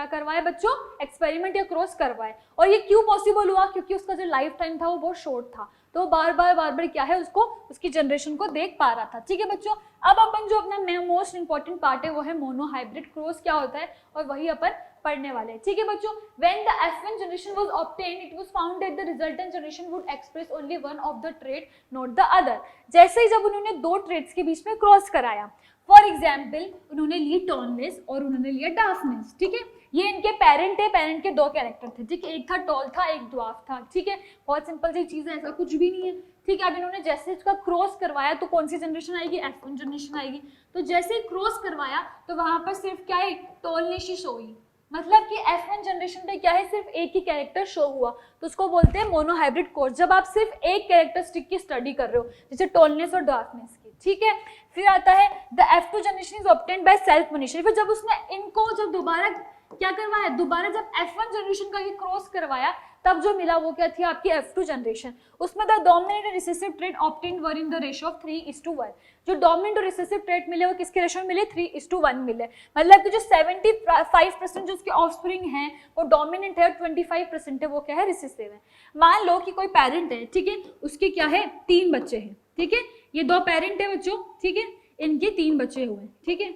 करवाए बच्चों, एक्सपेरिमेंट या क्रॉस करवाए। और ये क्यों पॉसिबल हुआ, क्योंकि उसका जो लाइफ टाइम था वो बहुत शॉर्ट था, तो बार बार क्या है उसको उसकी जनरेशन को देख पा रहा था। ठीक है बच्चों, अब अपन जो अपना मोस्ट इंपॉर्टेंट पार्ट है वो है मोनोहाइब्रिड क्रॉस क्या होता है, और वही अपन पढ़ने वाले हैं। ठीक है बच्चों, when the F1 generation was obtained it was found that the resultant generation would express only one of the trait not the other. जैसे ही जब उन्होंने दो ट्रेट्स के बीच में क्रॉस कराया, फॉर एग्जाम्पल उन्होंने ली टॉलनेस और उन्होंने लिया डार्कनेस। ठीक है, ये इनके पेरेंट है, पेरेंट के दो कैरेक्टर थे। ठीक है, एक था टॉल था, एक ड्वार्फ था। ठीक है, बहुत सिंपल सी चीज है, ऐसा कुछ भी नहीं है। ठीक है, अब इन्होंने जैसे इसका क्रॉस करवाया तो कौन सी जनरेशन आएगी, F1 जनरेशन आएगी। तो जैसे ही क्रॉस करवाया तो वहां पर सिर्फ क्या है, टॉलनेस ही शो हुई, मतलब कि F1 जनरेशन पे क्या है, सिर्फ एक ही कैरेक्टर शो हुआ, तो उसको बोलते हैं मोनोहाइब्रिड क्रॉस। जब आप सिर्फ एक कैरेक्टरिस्टिक की स्टडी कर रहे हो, जैसे टॉलनेस और डार्कनेस की। ठीक है, फिर आता है the F2 generation is obtained by self pollination. फिर जब उसने इनको जब दोबारा क्या करवाया, दोबारा जब F1 जनरेशन का ये क्रॉस करवाया तब जो मिला वो क्या थी, आपकी F2 जनरेशन। उसमें द डोमिनेंट और recessive trait obtained were in the ratio of 3:1। जो डोमिनेंट और रिसेसिव ट्रेट मिले वो किसके रेशियो में मिले, 3:1 मिले। मतलब कि जो 75% जो उसके ऑफस्प्रिंग हैं वो डोमिनेंट है और 25% है वो क्या है, रिसेसिव है। मान लो कि कोई पेरेंट है, ठीक है, उसके क्या है, 3 बच्चे हैं। ठीक है, ये 2 पेरेंट है बच्चों। ठीक है, इनके 3 बच्चे हुए। ठीक है,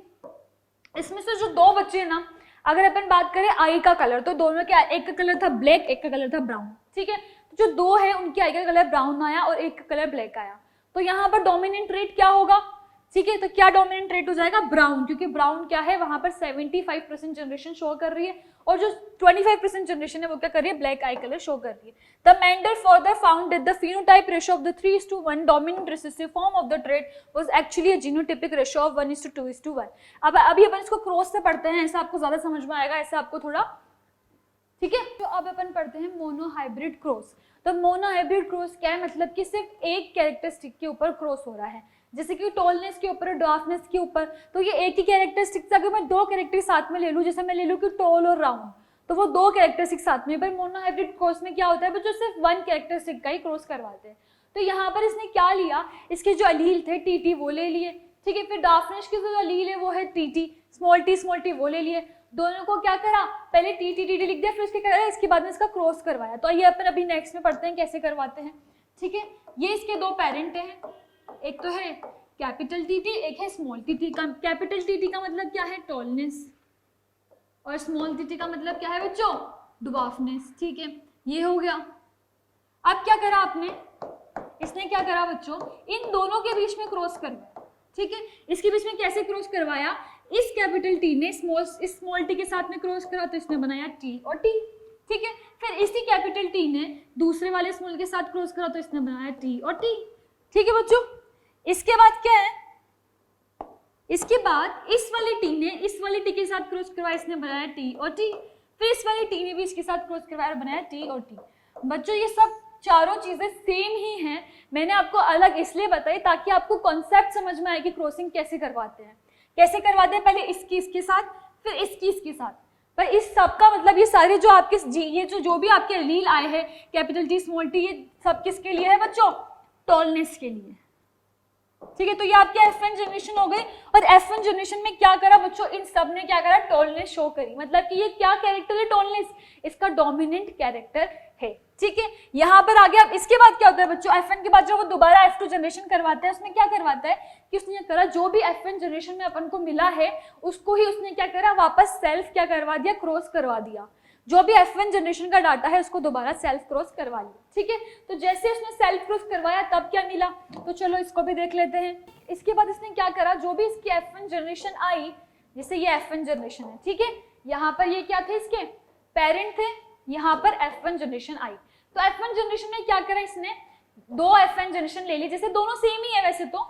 इसमें से जो 2 बच्चे हैं ना, अगर अपन बात करें आई का कलर, तो दोनों के एक का कलर था ब्लैक, एक का कलर था ब्राउन। ठीक है, तो जो 2 है उनके आई का कलर ब्राउन आया और एक का कलर ब्लैक आया, तो यहाँ पर डोमिनेंट ट्रेट क्या होगा। ठीक है, तो क्या डोमिनेंट ट्रेट हो जाएगा, ब्राउन, क्योंकि ब्राउन क्या है, वहां पर 75% जनरेशन शो कर रही है और जो 25% जनरेशन है वो क्या कर रही है, ब्लैक आई कलर शो कर रही है। The Mendel further found that the phenotype ratio of the 3:1 dominant recessive form of the trait was actually a genotypic ratio of 1:2:1। अब अभी अपन इसको क्रॉस से पढ़ते हैं, ऐसा आपको ज्यादा समझ में आएगा, ऐसे आपको थोड़ा। ठीक है, तो अब अपन पढ़ते हैं मोनोहाइब्रिड क्रॉस। तो मोनोहाइब्रिड क्रॉस क्या है, मतलब कि सिर्फ एक कैरेक्टरिस्टिक के ऊपर क्रॉस हो रहा है, जैसे कि टॉलनेस के ऊपर और डार्कनेस के ऊपर। तो ये एक ही कैरेक्टरिस्टिक से अगर मैं 2 कैरेक्टर साथ में ले लूँ, जैसे मैं ले लूँ कि टॉल और राउंड, तो वो 2 कैरेक्टरिस्टिक साथ में। पर मोनोहाइब्रिड क्रॉस में क्या होता है, जो सिर्फ 1 कैरेक्टरिस्टिक का ही क्रॉस करवाते हैं। तो यहाँ पर इसने क्या लिया, इसके जो अलील थे TT वो ले लिए। ठीक है, फिर डार्कनेस के जो अलील है वो है TT, स्मॉल टी वो ले लिए। दोनों को क्या करा, पहले टी टी टी टी लिख दिया, फिर उसके करा, इसके बाद में इसका क्रॉस करवाया। तो ये अपन अभी नेक्स्ट में पढ़ते हैं कैसे करवाते हैं, ठीक है। ये इसके दो पेरेंट हैं, एक तो है कैपिटल टी टी, एक है small T T. Capital T T का मतलब क्या है, टॉलनेस, और स्मॉल टी टी का मतलब क्या है बच्चों, ड्वार्फनेस, ठीक है। ये हो गया। अब क्या करा आपने, इसने क्या करा बच्चों, इन दोनों के बीच में क्रॉस करवाया, ठीक है। इसके बीच में कैसे क्रॉस करवाया, इस कैपिटल टी ने स्मॉल टी के साथ में क्रॉस करा, तो इसने बनाया टी और टी, ठीक है। फिर इसी कैपिटल टी ने दूसरे वाले स्मॉल के साथ क्रॉस करा, तो इसने बनाया टी और टी, ठीक है बच्चों। इसके बाद क्या है, इसके बाद इस वाली टी ने इस वाली टी के साथ क्रॉस करवाया, इसने बनाया टी और टी। फिर इस वाली टी ने भी इसके साथ क्रॉस करवाया और बनाया टी और टी। बच्चों ये सब चारों चीजें सेम ही हैं, मैंने आपको अलग इसलिए बताई ताकि आपको कॉन्सेप्ट समझ में आए कि क्रॉसिंग कैसे करवाते हैं। कैसे करवाते हैं, पहले इसकी इसके साथ, फिर इसकी इसके साथ। पर इस सब का मतलब ये सारे जो आपके ये जो भी आपके रील आए हैं, कैपिटल टी स्मॉल टी, ये सब किसके लिए है बच्चों, टॉलनेस के लिए, ठीक है। तो ये आपके F1 जनरेशन हो गई। और F1 जनरेशन में क्या करा बच्चों, इन सब ने क्या करा, टॉलनेस शो करी। मतलब कि ये क्या कैरेक्टर है, टॉलनेस, इसका डोमिनेंट कैरेक्टर है, ठीक है। यहाँ पर आ गया। अब इसके बाद क्या होता है बच्चों, F1 के बाद जो वो दोबारा F2 जनरेशन करवाता है, उसमें क्या करवाता है कि उसने करा जो भी F1 जनरेशन में अपन को मिला है उसको ही उसने क्या करा, वापस सेल्फ क्या करवा दिया, क्रॉस करवा दिया। जो भी F1 जनरेशन का डाटा है उसको दोबारा सेल्फ क्रॉस करवा लिया, ठीक है। तो जैसे उसने सेल्फ क्रॉस करवाया तब क्या मिला, तो चलो इसको भी देख लेते हैं। इसके बाद इसने क्या करा, जो भी इसकी F1 जनरेशन आई, जैसे ये F1 जनरेशन है, ठीक है। यहाँ पर ये क्या थे, इसके पेरेंट थे, यहाँ पर F1 जनरेशन आई। तो F1 जनरेशन में क्या करा, इसने दो F1 जनरेशन ले ली, जैसे दोनों सेम ही है, वैसे तो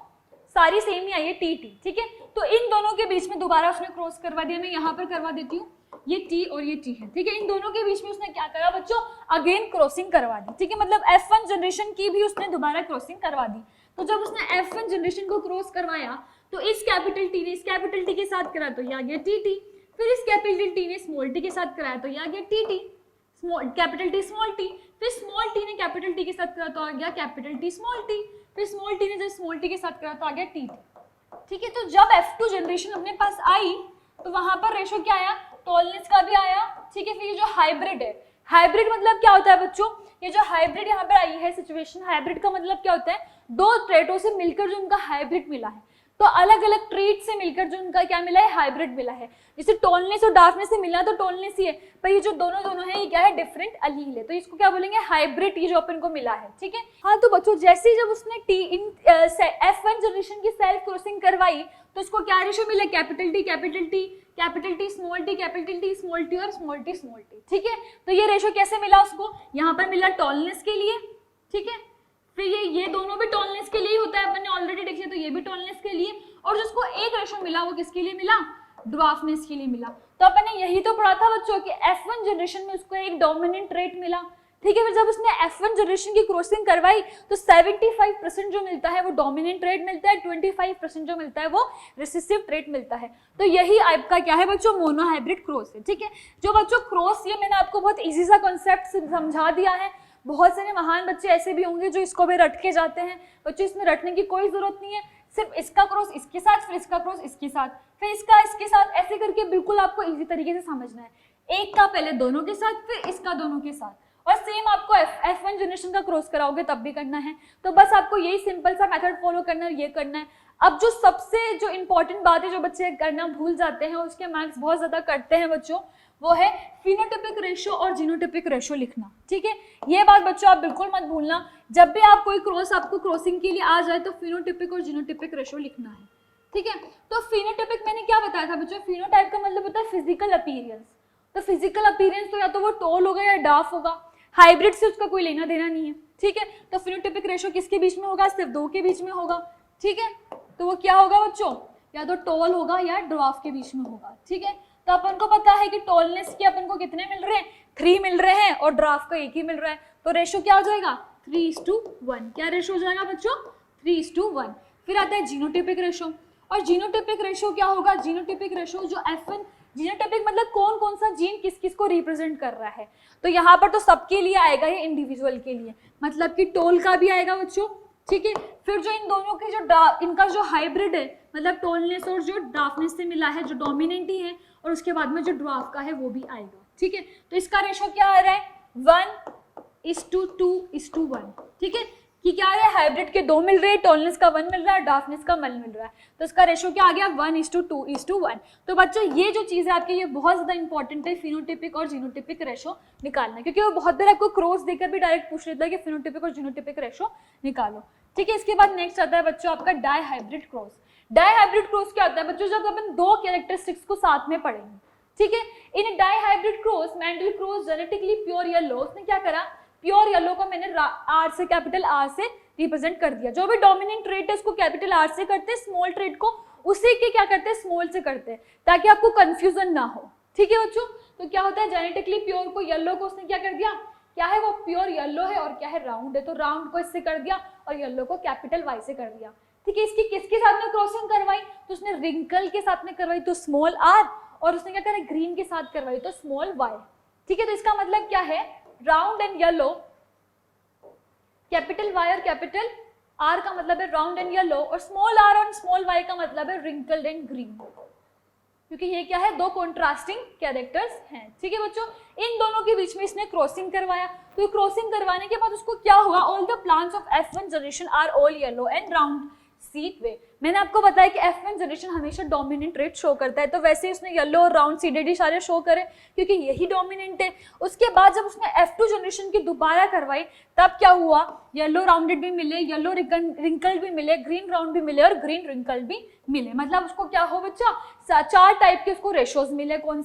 सारी सेम ही आई है, टी टी, ठीक है। तो इन दोनों के बीच में दोबारा उसने क्रॉस करवा दिया। मैं यहाँ पर करवा देती हूँ, ये टी और ये टी है, ठीक है। इन दोनों के बीच में उसने क्या करा बच्चों, अगेन क्रॉसिंग करवा दी, ठीक है। मतलब F1 जनरेशन की भी उसने दोबारा क्रॉसिंग करवा दी। तो जब उसने F1 जनरेशन को क्रॉस करवाया तो इस कैपिटल टी ने इस कैपिटल टी के साथ करा, तो ये आ गया टी टी। फिर इस कैपिटल टी ने स्मॉल टी के साथ कराया, तो ये आ गया T T, capital T small T. फिर स्मॉल टी ने कैपिटल टी के साथ करा, तो आ गया कैपिटल टी स्मॉल टी। फिर स्मॉल टी ने जब स्मॉल टी के साथ करा, तो आ गया टी टी, ठीक है। तो जब F2 जनरेशन अपने पास आई तो वहां पर रेशो क्या आया, टॉलनेस का भी आया, ठीक है। फिर ये जो हाइब्रिड है, हाइब्रिड मतलब क्या होता है बच्चों, ये जो हाइब्रिड यहाँ पर आई है सिचुएशन, हाइब्रिड का मतलब क्या होता है, दो ट्रेटों से मिलकर जो उनका हाइब्रिड मिला है, तो अलग अलग ट्रेट से मिलकर जो उनका क्या मिला है, हाइब्रिड मिला है। जैसे टॉलनेस और डार्कनेस से मिला तो टॉलनेस ही है, पर ये जो दोनों है ये क्या है, डिफरेंट अलील है, तो इसको क्या बोलेंगे, हाइब्रिड, ये जो अपन को मिला है, ठीक है। हाँ तो बच्चों जैसे जब उसने F1 जनरेशन की सेल्फ क्रॉसिंग करवाई तो इसको क्या रेशो मिला, capital T capital T capital T small T capital T small T और स्मॉल टी, ठीक है। तो ये रेशो कैसे मिला उसको, यहाँ पर मिला टॉलनेस के लिए, ठीक है। फिर ये दोनों भी टॉलनेस के लिए होता है, अपन ने ऑलरेडी देख लिया, तो ये भी टॉलनेस के लिए। और जिसको एक रेशो मिला वो किसके लिए मिला, ड्वार्फनेस के लिए मिला। तो अपन ने यही तो पढ़ा था बच्चों कि F1 जनरेशन में उसको एक डोमिनेंट ट्रेट मिला, ठीक है। फिर जब उसने F1 जनरेशन की क्रॉसिंग करवाई तो 75% जो मिलता है वो डोमिनेंट ट्रेट मिलता है, 25% जो मिलता है वो रिसेसिव ट्रेट मिलता है। तो यही आपका क्या है बच्चों, मोनोहाइब्रिड क्रॉस है, ठीक है। जो बच्चों क्रॉस, ये मैंने आपको बहुत इजी सा कॉन्सेप्ट समझा दिया है। बहुत सारे महान बच्चे ऐसे भी होंगे जो इसको भी रट के जाते हैं, बच्चों इसमें रटने की कोई जरूरत नहीं है, सिर्फ इसका क्रॉस इसके साथ, फिर इसका क्रॉस इसके साथ, फिर इसका इसके साथ, ऐसे करके बिल्कुल आपको इजी तरीके से समझना है। एक का पहले दोनों के साथ, फिर इसका दोनों के साथ, और सेम आपको F1 जनरेशन का क्रॉस कराओगे तब भी करना है। तो बस आपको यही सिंपल सा मेथड फॉलो करना है, ये करना है। अब जो सबसे जो इंपॉर्टेंट बात है जो बच्चे करना भूल जाते हैं, उसके मार्क्स बहुत ज्यादा कटते हैं बच्चों, वो है फिनोटाइपिक रेशो और जीनोटाइपिक रेशो लिखना, ठीक है। ये बात बच्चों आप बिल्कुल मत भूलना, जब भी आप कोई क्रॉस आपको क्रॉसिंग के लिए आ जाए तो फिनोटाइपिक और जीनोटाइपिक रेशो लिखना है, ठीक है। तो फिनोटाइपिक मैंने क्या बताया था बच्चों, फिनोटाइप का मतलब होता है फिजिकल अपीयरेंस। तो फिजिकल अपीयरेंस तो या तो वो टॉल होगा या डाफ होगा, हाइब्रिड से उसका कोई लेना देना नहीं है, ठीक है। तो फिनोटाइपिक रेशो किसके बीच में होगा, सिर्फ दो के बीच में होगा, ठीक है। तो वो क्या होगा बच्चों, या तो टॉल होगा या ड्वार्फ के बीच में होगा, ठीक है। तो अपन को पता है कि टॉलनेस के अपन को कितने मिल रहे हैं, 3 मिल रहे हैं, और ड्वार्फ का 1 ही मिल रहा है, तो रेशो क्या हो जाएगा, 3:1। क्या रेशो हो जाएगा बच्चों, 3:1। फिर आता है जीनोटाइपिक रेशो, और जीनोटाइपिक रेशो क्या होगा, जीनोटाइपिक रेशो जो F1, जीनोटाइपिक मतलब कौन कौन सा जीन किस किस को रिप्रेजेंट कर रहा है। तो यहाँ पर तो सबके लिए आएगा, ये इंडिविजुअल के लिए, मतलब कि टोल का भी आएगा बच्चों, ठीक है। फिर जो इन दोनों की जो इनका जो हाइब्रिड है, मतलब टॉलनेस और जो डार्कनेस से मिला है, जो डोमिनेंट ही है, और उसके बाद में जो ड्वार्फ का है वो भी आएगा। ठीक है, तो इसका रेशो क्या आ रहा है 1:2:1। ठीक है, कि क्या है, हाइब्रिड के 2 मिल रहे हैं, टॉलनेस का 1 मिल रहा है, डार्कनेस का 1 मिल रहा है, तो इसका रेशो क्या आ गया 1:2:1। तो बच्चों ये जो चीज़ है आपके, ये बहुत ज़्यादा इंपॉर्टेंट है, फिनोटिपिक और जीनोटिपिक रेशो निकालना, क्योंकि वो बहुत बार आपको क्रॉस देकर भी डायरेक्ट पूछ लेता है कि फिनोटिपिक और जीनोटिपिक रेशो निकालो। ठीक है, इसके बाद नेक्स्ट आता है बच्चों आपका डाईहाइब्रिड क्रॉस। डाईहाइब्रिड क्रॉस क्या होता है बच्चों, जब अपन 2 कैरेक्टरिस्टिक्स को साथ में पढ़ेंगे। ठीक है, in dihybrid cross Mendel cross genetically pure yellow, उसने क्या करा, प्योर येलो को मैंने आर से, कैपिटल आर से रिप्रेजेंट कर दिया। जो भी डोमिनेंट ट्रेट है उसको कैपिटल आर से करते हैं, स्मॉल ट्रेट को उसी के क्या करते हैं, स्मॉल से करते हैं, ताकि आपको कंफ्यूजन ना हो। ठीक है बच्चों, तो क्या होता है, जेनेटिकली प्योर को, येलो को उसने क्या कर दिया, क्या है वो प्योर येलो है और क्या है राउंड है, तो राउंड को इससे कर दिया और येलो को कैपिटल वाई से कर दिया। ठीक है, इसकी किसके साथ में क्रॉसिंग करवाई, तो उसने रिंकल के साथ में करवाई, तो स्मॉल आर, और उसने क्या करा, ग्रीन के साथ करवाई, तो स्मॉल वाई। ठीक है, तो इसका मतलब क्या है, round and yellow, capital Y और कैपिटल आर का मतलब है राउंड एंड येलो, और स्मॉल आर और स्मॉल वाई का मतलब है रिंकल्ड एंड ग्रीन, क्योंकि ये क्या है, 2 कॉन्ट्रास्टिंग कैरेक्टर्स हैं। ठीक है बच्चों, इन दोनों के बीच में इसने क्रॉसिंग करवाया, तो क्रॉसिंग करवाने के बाद उसको क्या होगा, all the plants of F1 generation are all yellow and round seed वे। मैंने आपको बताया कि F1 जनरेशन हमेशा डोमिनेंट ट्रेट शो करता है, तो वैसे ही उसने येलो और राउंड सीडेड ही सारे शो करे, क्योंकि यही डोमिनेंट है। उसके बाद जब उसने F2 जनरेशन की दोबारा करवाई, तब क्या हुआ, येलो राउंडेड भी मिले, येलो रिंकल्ड भी मिले, ग्रीन राउंड भी मिले और ग्रीन रिंकल्ड भी मिले। मतलब उसको क्या हो बच्चा, 4 टाइप के उसको रेशोज मिले। कौन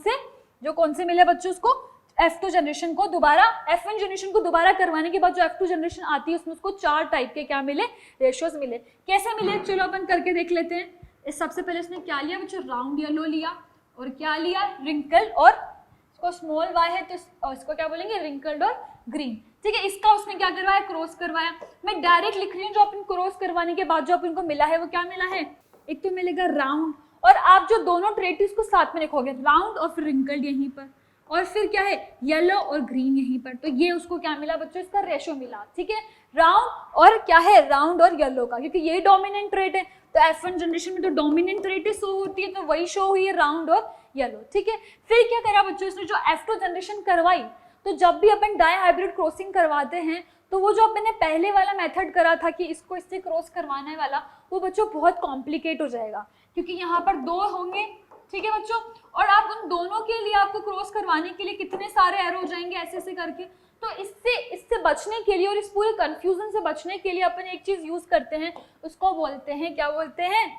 से मिले बच्चों, उसको F2 जनरेशन को दोबारा, F1 जनरेशन को दोबारा करवाने के बाद जो F2 जनरेशन आती है उसमें उसको 4 टाइप के क्या मिले, रेशोज मिले। कैसे मिले, चलो अपन करके देख लेते हैं। इस सबसे पहले उसने क्या लिया बच्चों, राउंड येलो लिया, और क्या लिया, रिंकल्ड, और इसको स्मॉल वाई है तो इसको क्या बोलेंगे, रिंकल्ड और ग्रीन। ठीक है, इसका उसने क्या करवाया, क्रॉस करवाया। मैं डायरेक्ट लिख रही हूँ, जो अपन क्रॉस करवाने के बाद जो अपन को मिला है वो क्या मिला है, एक तो मिलेगा राउंड, और आप जो दोनों ट्रेट उसको साथ में लिखोगे, राउंड और फिर रिंकल्ड यहीं पर, और फिर क्या है, येलो और ग्रीन यहीं पर, तो ये उसको क्या मिला बच्चों, इसका रेशो मिला। ठीक है, राउंड और क्या है, राउंड और येलो का, क्योंकि ये डोमिनेंट ट्रेट है, तो F1 जनरेशन में तो डोमिनेंट ट्रेट ही शो होती है, तो वही शो हुई है राउंड और येलो। ठीक है, फिर क्या करा बच्चों, इसने जो F2 जनरेशन करवाई, तो जब भी अपन डाईहाइब्रिड क्रॉसिंग करवाते हैं, तो वो जो अपने पहले वाला मेथड करा था कि इसको इससे क्रॉस करवाने वाला, वो बच्चों बहुत कॉम्प्लिकेट हो जाएगा, क्योंकि यहाँ पर 2 होंगे। ठीक है बच्चों, और आप उन दोनों के लिए, आपको क्रॉस करवाने के लिए कितने सारे एरो हो जाएंगे ऐसे ऐसे करके। तो इससे बचने के लिए और इस पूरे कंफ्यूजन से बचने के लिए अपन एक चीज यूज करते हैं, उसको बोलते हैं, क्या बोलते हैं,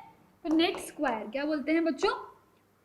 पुनेट स्क्वायर। क्या बोलते हैं बच्चों,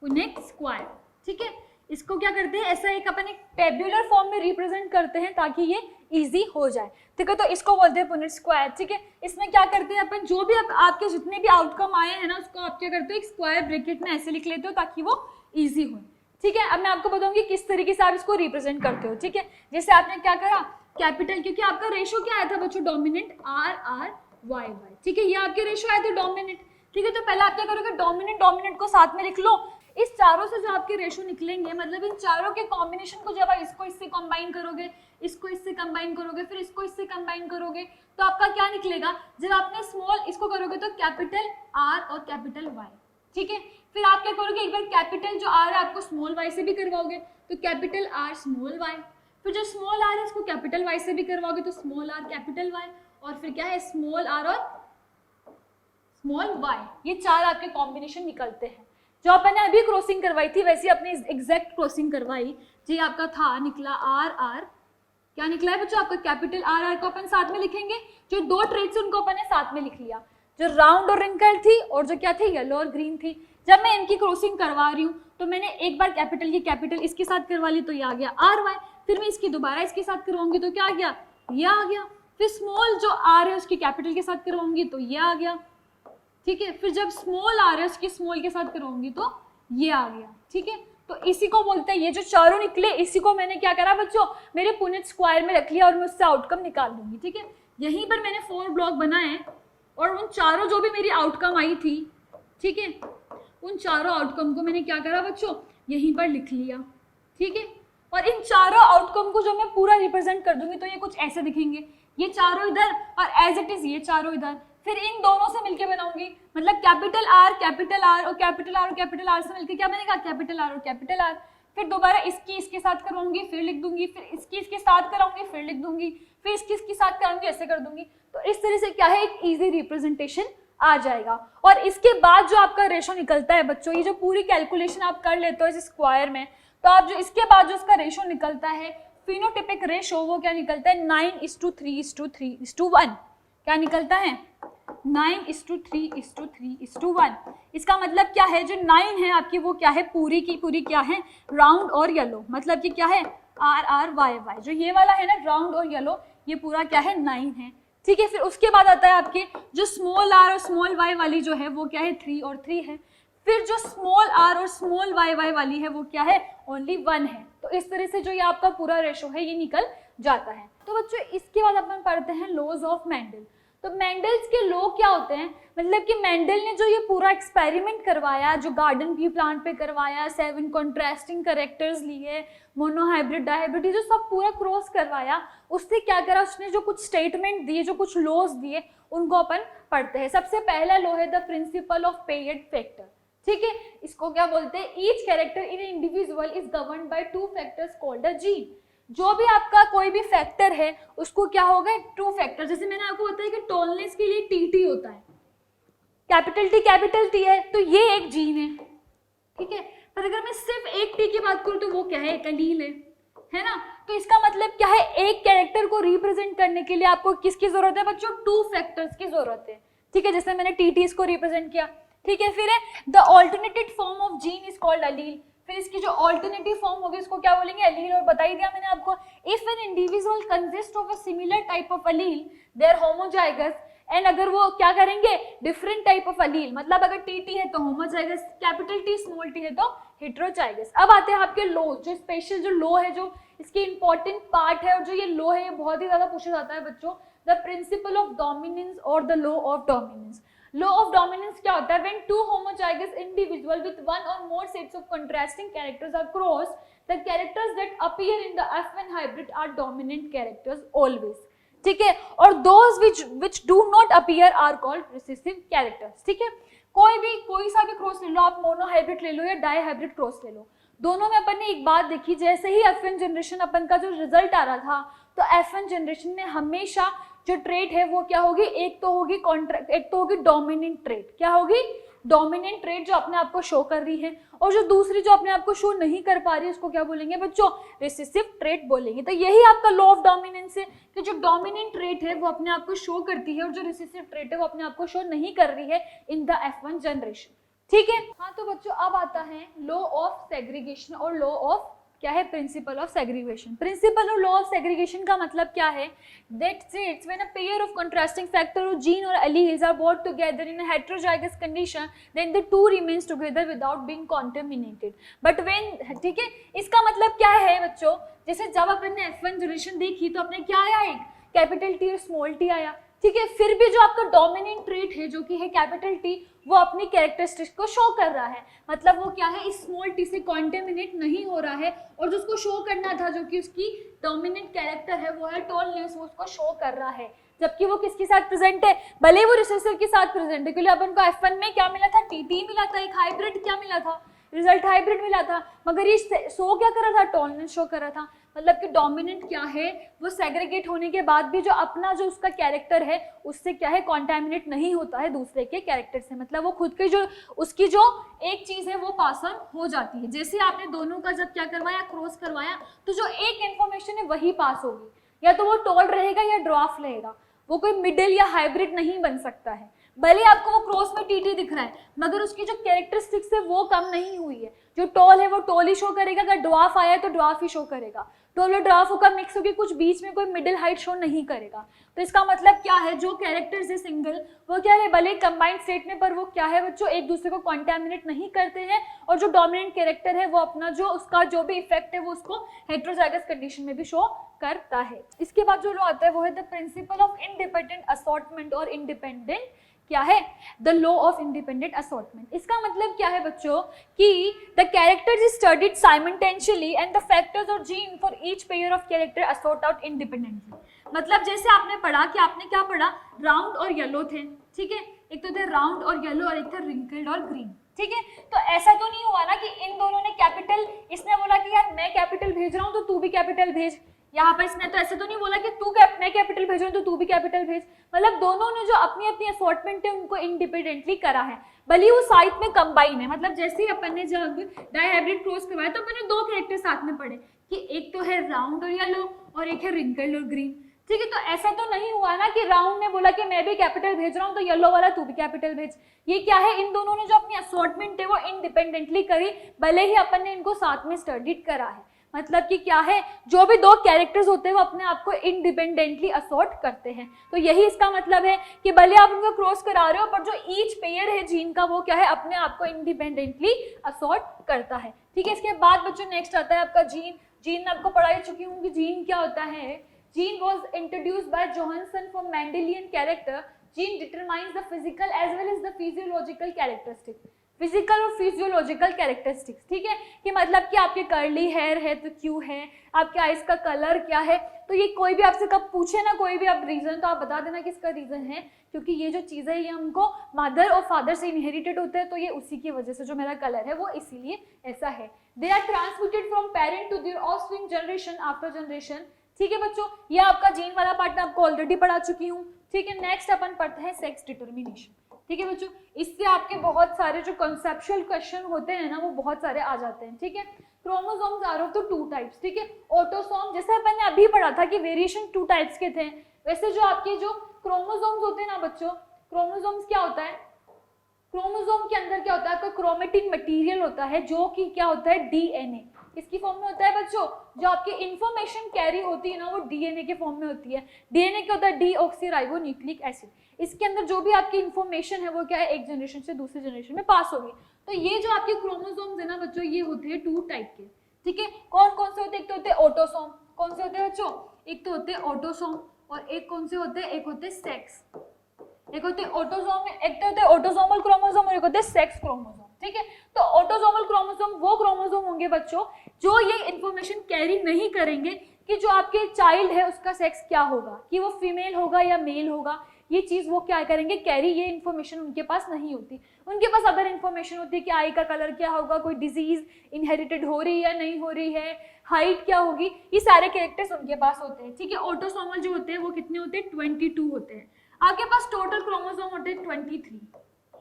पुनेट स्क्वायर। ठीक है, इसको क्या करते हैं, ऐसा एक अपन एक टेब्युलर फॉर्म में रिप्रेजेंट करते हैं ताकि ये इजी हो जाए। ठीक है, तो इसको बोलते हैं पुनेट स्क्वायर। ठीक है, इसमें क्या करते हैं अपन, जो भी आपके जितने भी आउटकम आए हैं ना, उसको आप क्या करते हो, एक स्क्वायर ब्रैकेट में ऐसे लिख लेते हो ताकि वो इजी हो। ठीक है, अब मैं आपको बताऊंगी किस तरीके से आप इसको रिप्रेजेंट करते हो। ठीक है, जैसे आपने क्या करा, कैपिटल, क्योंकि आपका रेशो क्या आया था बच्चों, dominant R R Y Y. ठीक है, ये आपके रेशो आए थे डोमिनेंट। ठीक है, तो पहले आप क्या करोगे, डोमिनेंट को साथ में लिख लो। इस चारों से जो आपके रेशो निकलेंगे, मतलब इन चारों के कॉम्बिनेशन को जब आप इसको इससे कंबाइन करोगे, इसको इससे कंबाइन करोगे, फिर इसको इससे कंबाइन करोगे, तो आपका क्या निकलेगा, जब आपने स्मॉल इसको करोगे तो कैपिटल आर और कैपिटल वाई। ठीक है, फिर आप क्या करोगे, एक बार कैपिटल जो आर है आपको स्मॉल वाई से भी करवाओगे, तो कैपिटल आर स्मॉल वाई, फिर जो स्मॉल आर है इसको कैपिटल वाई से भी करवाओगे, तो स्मॉल आर कैपिटल वाई, और फिर क्या है, स्मॉल आर और स्मॉल वाई। ये 4 आपके कॉम्बिनेशन निकलते हैं। जो आपने अभी क्रॉसिंग करवाई थी वैसे अपनी एग्जैक्ट क्रॉसिंग करवाई, जी आपका था, निकला आर आर, क्या निकला है बच्चों, आपका कैपिटल आर आर को अपन साथ में लिखेंगे, जो 2 ट्रेट्स उनको अपन ने साथ में लिख लिया, जो राउंड और रिंकल थी और जो क्या थी, येलो और ग्रीन थी। जब मैं इनकी क्रॉसिंग करवा रही हूँ तो मैंने एक बार कैपिटल इसके साथ करवा ली, तो ये आ गया आर वाई, फिर मैं इसकी दोबारा इसके साथ करवाऊंगी तो क्या आ गया, ये आ गया, फिर स्मॉल जो आर है उसकी कैपिटल के साथ करवाऊंगी तो ये आ गया। ठीक है, फिर जब स्मॉल आ रहा है उसकी स्मॉल के साथ कराऊंगी तो ये आ गया। ठीक है, तो इसी को बोलते हैं, ये जो चारों निकले इसी को मैंने क्या करा बच्चों, मेरे पुनेट स्क्वायर में रख लिया और मैं उससे आउटकम निकाल दूंगी। ठीक है, यहीं पर मैंने 4 ब्लॉक बनाए और उन चारों जो भी मेरी आउटकम आई थी, ठीक है, उन चारों आउटकम को मैंने क्या करा बच्चों, यहीं पर लिख लिया। ठीक है, और इन चारों आउटकम को जब मैं पूरा रिप्रेजेंट कर दूंगी तो ये कुछ ऐसे दिखेंगे। ये चारों इधर और एज इट इज ये चारों इधर, फिर इन दोनों से मिलके बनाऊंगी, मतलब कैपिटल आर और कैपिटल आर और कैपिटल आर से मिलके क्या बनेगा, कैपिटल आर और कैपिटल आर। फिर दोबारा इसकी इसके साथ कराऊंगी, फिर लिख दूंगी, फिर इसकी इसके साथ कराऊंगी, फिर लिख दूंगी, फिर इसकी इसके साथ कराऊंगी, ऐसे कर दूंगी। तो इस तरह से क्या है, एक इजी रिप्रेजेंटेशन आ जाएगा। और इसके बाद जो आपका रेशो निकलता है बच्चों, ये जो पूरी कैलकुलेशन आप कर लेते हो इस स्क्वायर में, तो आप जो इसके बाद जो उसका रेशो निकलता है फिनोटिपिक रेशो, वो क्या निकलता है 9:3:3:1। क्या निकलता है 9:3:3:1। इसका मतलब क्या है, जो 9 है आपकी वो क्या है, पूरी की पूरी क्या है, राउंड और येलो, मतलब कि क्या है RRYY। जो ये वाला है ना राउंड और येलो, ये पूरा क्या है 9 है, ठीक है। फिर उसके बाद आता है आपके जो स्मॉल r और स्मॉल y वाली जो है वो क्या है 3 और 3 है। फिर जो स्मॉल r और स्मॉल y वाली है वो क्या है ओनली 1 है। तो इस तरह से जो ये आपका पूरा रेशो है ये निकल जाता है। तो बच्चों इसके बाद अपन पढ़ते हैं लॉज ऑफ मेंडल। तो मेंडल्स के लॉ क्या होते हैं, मतलब कि मेंडल ने जो ये पूरा एक्सपेरिमेंट करवाया, जो गार्डन की प्लांट पे करवाया, 7 कॉन्ट्रास्टिंग कैरेक्टर्स लिए, मोनोहाइब्रिड डायहाइब्रिड, ये जो सब पूरा क्रॉस करवाया, उससे क्या करा, उसने जो कुछ स्टेटमेंट दिए, जो कुछ लॉज दिए, उनको अपन पढ़ते हैं। सबसे पहला लॉ है the principle of paired factor, ठीक है। इसको क्या बोलते हैं, each character in individual is governed bye 2 factors called a gene. जो भी आपका कोई भी फैक्टर है उसको क्या होगा, 2 फैक्टर। जैसे मैंने आपको बताया कि टॉलनेस के लिए TT होता है, कैपिटल T है, तो ये एक जीन है, ठीक है। पर अगर मैं सिर्फ एक T की बात करूं तो वो क्या है, एक एलील है ना। तो इसका मतलब क्या है, एक कैरेक्टर को रिप्रेजेंट करने के लिए आपको किसकी जरूरत है बच्चों, 2 फैक्टर्स की जरूरत है, ठीक है। जैसे मैंने TT इसको रिप्रेजेंट किया, ठीक है। फिर है the alternative form of gene is called allele. फिर इसकी जो ऑल्टरनेटिव फॉर्म होगी उसको क्या बोलेंगे, अलील। और बता ही दिया मैंने आपको, if an individual consist of a similar type of allele they are homozygous, and अगर वो क्या करेंगे, डिफरेंट टाइप ऑफ अलील, मतलब अगर TT है तो homozygous, capital T small t है तो हेटेरोजाइगस। अब आते हैं आपके लॉ, जो स्पेशल जो लॉ है, जो इसकी इंपॉर्टेंट पार्ट है, और जो ये लॉ है ये बहुत ही ज्यादा पूछा जाता है बच्चों, द प्रिंसिपल ऑफ डोमिनेंस और the law of dominance. Law of dominance क्या होता है, when 2 homozygous individual with 1 or more sets of contrasting characters are crossed, the characters that appear in the F1 hybrid are dominant characters always, ठीक है। और those which do not appear are called recessive characters, ठीक है। कोई सा भी क्रॉस ले लो आप, मोनोहाइब्रिड ले लो या डाईहाइब्रिड क्रॉस ले लो, दोनों में अपन ने एक बात देखी, जैसे ही F1 जनरेशन अपन का जो रिजल्ट आ रहा था, तो F1 जनरेशन में हमेशा जो ट्रेट है वो क्या होगी, एक तो होगी डोमिनेंट ट्रेट। क्या होगी, डोमिनेंट ट्रेट जो अपने आप को शो कर रही है, और जो दूसरी जो अपने आप को शो नहीं कर पा रही है उसको क्या बोलेंगे बच्चों, रिसेसिव ट्रेट बोलेंगे। तो यही आपका लॉ ऑफ डोमिनेंस है कि जो डोमिनेंट ट्रेट है वो अपने आप को शो करती है, और जो रिसेसिव ट्रेट है वो अपने आप को शो नहीं कर रही है इन द F1 जनरेशन, ठीक है। हाँ तो बच्चों अब आता है लॉ ऑफ सेग्रीगेशन और लॉ ऑफ क्या है, प्रिंसिपल ऑफ सेग्रीगेशन। प्रिंसिपल और लॉ ऑफ सेग्रीगेशन का मतलब क्या है, that states when a pair of contrasting factor और जीन और alleles are both together in a heterozygous condition, then the two remains together without being contaminated. But when, ठीक है, इसका मतलब क्या है बच्चों, जैसे जब अपन ने F1 जनरेशन देखी तो अपने क्या आया, एक कैपिटल T और स्मॉल t आया, ठीक है। फिर भी जो आपका डोमिनेंट ट्रेट है जो कि है कैपिटल T, वो अपनी कैरेक्टरिस्टिक्स को शो कर रहा है, मतलब वो क्या है, इस स्मॉल t से कॉन्टेमिनेट नहीं हो रहा है, और जो उसको शो करना था जो कि उसकी डोमिनेंट कैरेक्टर है वो है टॉलनेस, वो उसको शो कर रहा है, जबकि वो किसके साथ प्रेजेंट है, भले वो रिसेसिव के साथ प्रेजेंट है, क्योंकि अपन को F1 में क्या मिला था, TT मिला था, एक हाइब्रिड क्या मिला था, रिजल्ट हाइब्रिड मिला था, मगर ये शो क्या कर रहा था, टॉलनेस शो कर रहा था। मतलब कि डोमिनेंट क्या है, वो सेग्रीगेट होने के बाद भी जो अपना जो उसका कैरेक्टर है उससे क्या है, कॉन्टेमिनेट नहीं होता है दूसरे के कैरेक्टर से, मतलब वो खुद के जो उसकी जो एक चीज है वो पास ऑन हो जाती है। जैसे आपने दोनों का जब क्या करवाया, क्रॉस करवाया, तो जो एक इन्फॉर्मेशन है वही पास होगी, या तो वो टॉल रहेगा या ड्वार्फ रहेगा, वो कोई मिडिल या हाइब्रिड नहीं बन सकता है। भले आपको वो क्रॉस में TT दिख रहा है, मगर उसकी जो कैरेक्टरिस्टिक्स है वो कम नहीं हुई है। जो टॉल है वो टॉल ही शो करेगा, अगर ड्वार्फ आया है तो ड्वार्फ ही शो करेगा, टॉल और ड्वार्फ का मिक्स होकर कुछ बीच में कोई मिडिल हाइट शो नहीं करेगा। तो इसका मतलब क्या है, जो कैरेक्टर्स है सिंगल, वो क्या है, भले कंबाइंड स्टेट में, पर वो क्या है बच्चों, एक दूसरे को कॉन्टेमिनेट नहीं करते हैं, और जो डोमिनेंट कैरेक्टर है वो अपना जो उसका जो भी इफेक्ट है वो उसको हेटेरोजाइगस कंडीशन में भी शो करता है। इसके बाद जो लॉ आता है वो है the principle of independent assortment, और इंडिपेंडेंट क्या है, the law of independent assortment. इसका मतलब क्या है बच्चों कि the characters is studied simultaneously and the factors or gene for each pair of character are sort out independently. मतलब जैसे आपने पढ़ा कि आपने क्या पढ़ा, राउंड और येलो थे, ठीक है, एक तो थे राउंड और येलो और एक था रिंकल्ड और ग्रीन, ठीक है। तो ऐसा तो नहीं हुआ ना कि इन दोनों ने कैपिटल, इसने बोला कि यार मैं कैपिटल भेज रहा हूँ तो तू भी कैपिटल भेज, यहाँ पर इसने तो ऐसे तो नहीं बोला कि मैं कैपिटल भेज रहा हूँ तो तू भी कैपिटल भेज। मतलब दोनों ने जो अपनी अपनी असॉर्टमेंट है उनको इंडिपेंडेंटली करा है, भले वो साइड में कंबाइन है। मतलब जैसे ही अपन ने जब डायहाइब्रिड क्रॉस करवाया तो अपन ने दो कैरेक्टर साथ में पढ़े कि एक तो है राउंड और येलो और एक है रिंकल्ड और ग्रीन, ठीक है। तो ऐसा तो नहीं हुआ ना कि राउंड ने बोला कि मैं भी कैपिटल भेज रहा हूँ तो येलो वाला तू भी कैपिटल भेज। ये क्या है, इन दोनों ने जो अपनी असॉर्टमेंट है वो इंडिपेंडेंटली करी, भले ही अपन ने इनको साथ में स्टडीड करा है। मतलब कि क्या है, जो भी दो कैरेक्टर्स होते हैं वो अपने आप को इंडिपेंडेंटली असॉर्ट करते हैं। तो यही इसका मतलब है कि भले आप उनको क्रॉस करा रहे हो पर जो ईच पेयर है जीन का वो क्या है, अपने आप को इंडिपेंडेंटली असॉर्ट करता है, ठीक है। इसके बाद बच्चों नेक्स्ट आता है आपका जीन। जीन में आपको पढ़ाई चुकी हूँ कि जीन क्या होता है। Gene was introduced by Johannsen for Mendelian character. Gene determines the physical as well as the physiological characteristic, physical और फिजियोलॉजिकल कैरेक्टरिस्टिक्स, ठीक है। कि मतलब कि आपके कर्ली हेयर है तो क्यों है, आपके आइज का कलर क्या है, तो ये कोई भी आपसे कब पूछे ना कोई भी आप रीजन, तो आप बता देना कि इसका रीजन है क्योंकि ये जो चीज़ है ये हमको मदर और फादर से इनहेरिटेड होते हैं, तो ये उसी की वजह से जो मेरा कलर है वो इसीलिए ऐसा है। They are transmitted from parent to their offspring generation after generation, ठीक है बच्चों। ये आपका जीन वाला पार्ट मैं आपको ऑलरेडी पढ़ा चुकी हूँ, ठीक है। नेक्स्ट अपन पढ़ते हैं सेक्स डिटर्मिनेशन, ठीक है बच्चों। इससे आपके बहुत सारे जो कॉन्सेप्चुअल क्वेश्चन होते हैं ना वो बहुत सारे आ जाते हैं, ठीक है। Chromosomes are of the two types, ठीक है। ऑटोसोम, जैसे अपन ने अभी पढ़ा था कि वेरिएशन टू टाइप्स के थे, वैसे जो आपके जो क्रोमोसोम्स होते हैं ना बच्चों, क्रोमोसोम्स क्या होता है, क्रोमोसोम के अंदर क्या होता है आपका क्रोमेटिन मटेरियल होता है जो कि क्या होता है डीएनए, किसकी फॉर्म में होता है बच्चों, जो आपकी इंफॉर्मेशन कैरी होती है ना वो डीएनए के फॉर्म में होती है। डीएनए क्या होता है, डीऑक्सीराइबोन्यूक्लिक एसिड। इसके अंदर जो भी आपकी इंफॉर्मेशन है वो क्या है, एक जनरेशन से दूसरे जनरेशन में पास होगी। तो ये जो आपके क्रोमोसोम्स है ना बच्चों ये होते हैं टू टाइप के, ठीक है। कौन कौन से होते हैं, एक तो होते हैं ऑटोसोम, कौन से होते हैं बच्चों, एक तो होते हैं ऑटोसोम और एक कौन से होते हैं, एक होते हैं सेक्स, एक होते हैं ऑटोसोम, एक तो होते हैं ऑटोसोमल क्रोमोसोम और एक होते हैं सेक्स क्रोमोसोम, ठीक है। तो ऑटोसोमल क्रोमोसोम वो क्रोमोसोम होंगे बच्चों जो ये इंफॉर्मेशन कैरी नहीं करेंगे कि जो आपके चाइल्ड है उसका सेक्स क्या होगा, कि वो फीमेल होगा या मेल होगा, ये चीज वो क्या करेंगे कैरी, ये इन्फॉर्मेशन उनके पास नहीं होती। उनके पास अदर इन्फॉर्मेशन होती है कि आई का कलर क्या होगा, कोई डिजीज इनहेरिटेड हो रही है या नहीं हो रही है, हाइट क्या होगी, ये सारे कैरेक्टर्स उनके पास होते हैं, ठीक है। ऑटोसोमल जो होते हैं वो कितने होते हैं, 22 होते हैं। आपके पास टोटल क्रोमोसोम होते हैं 23,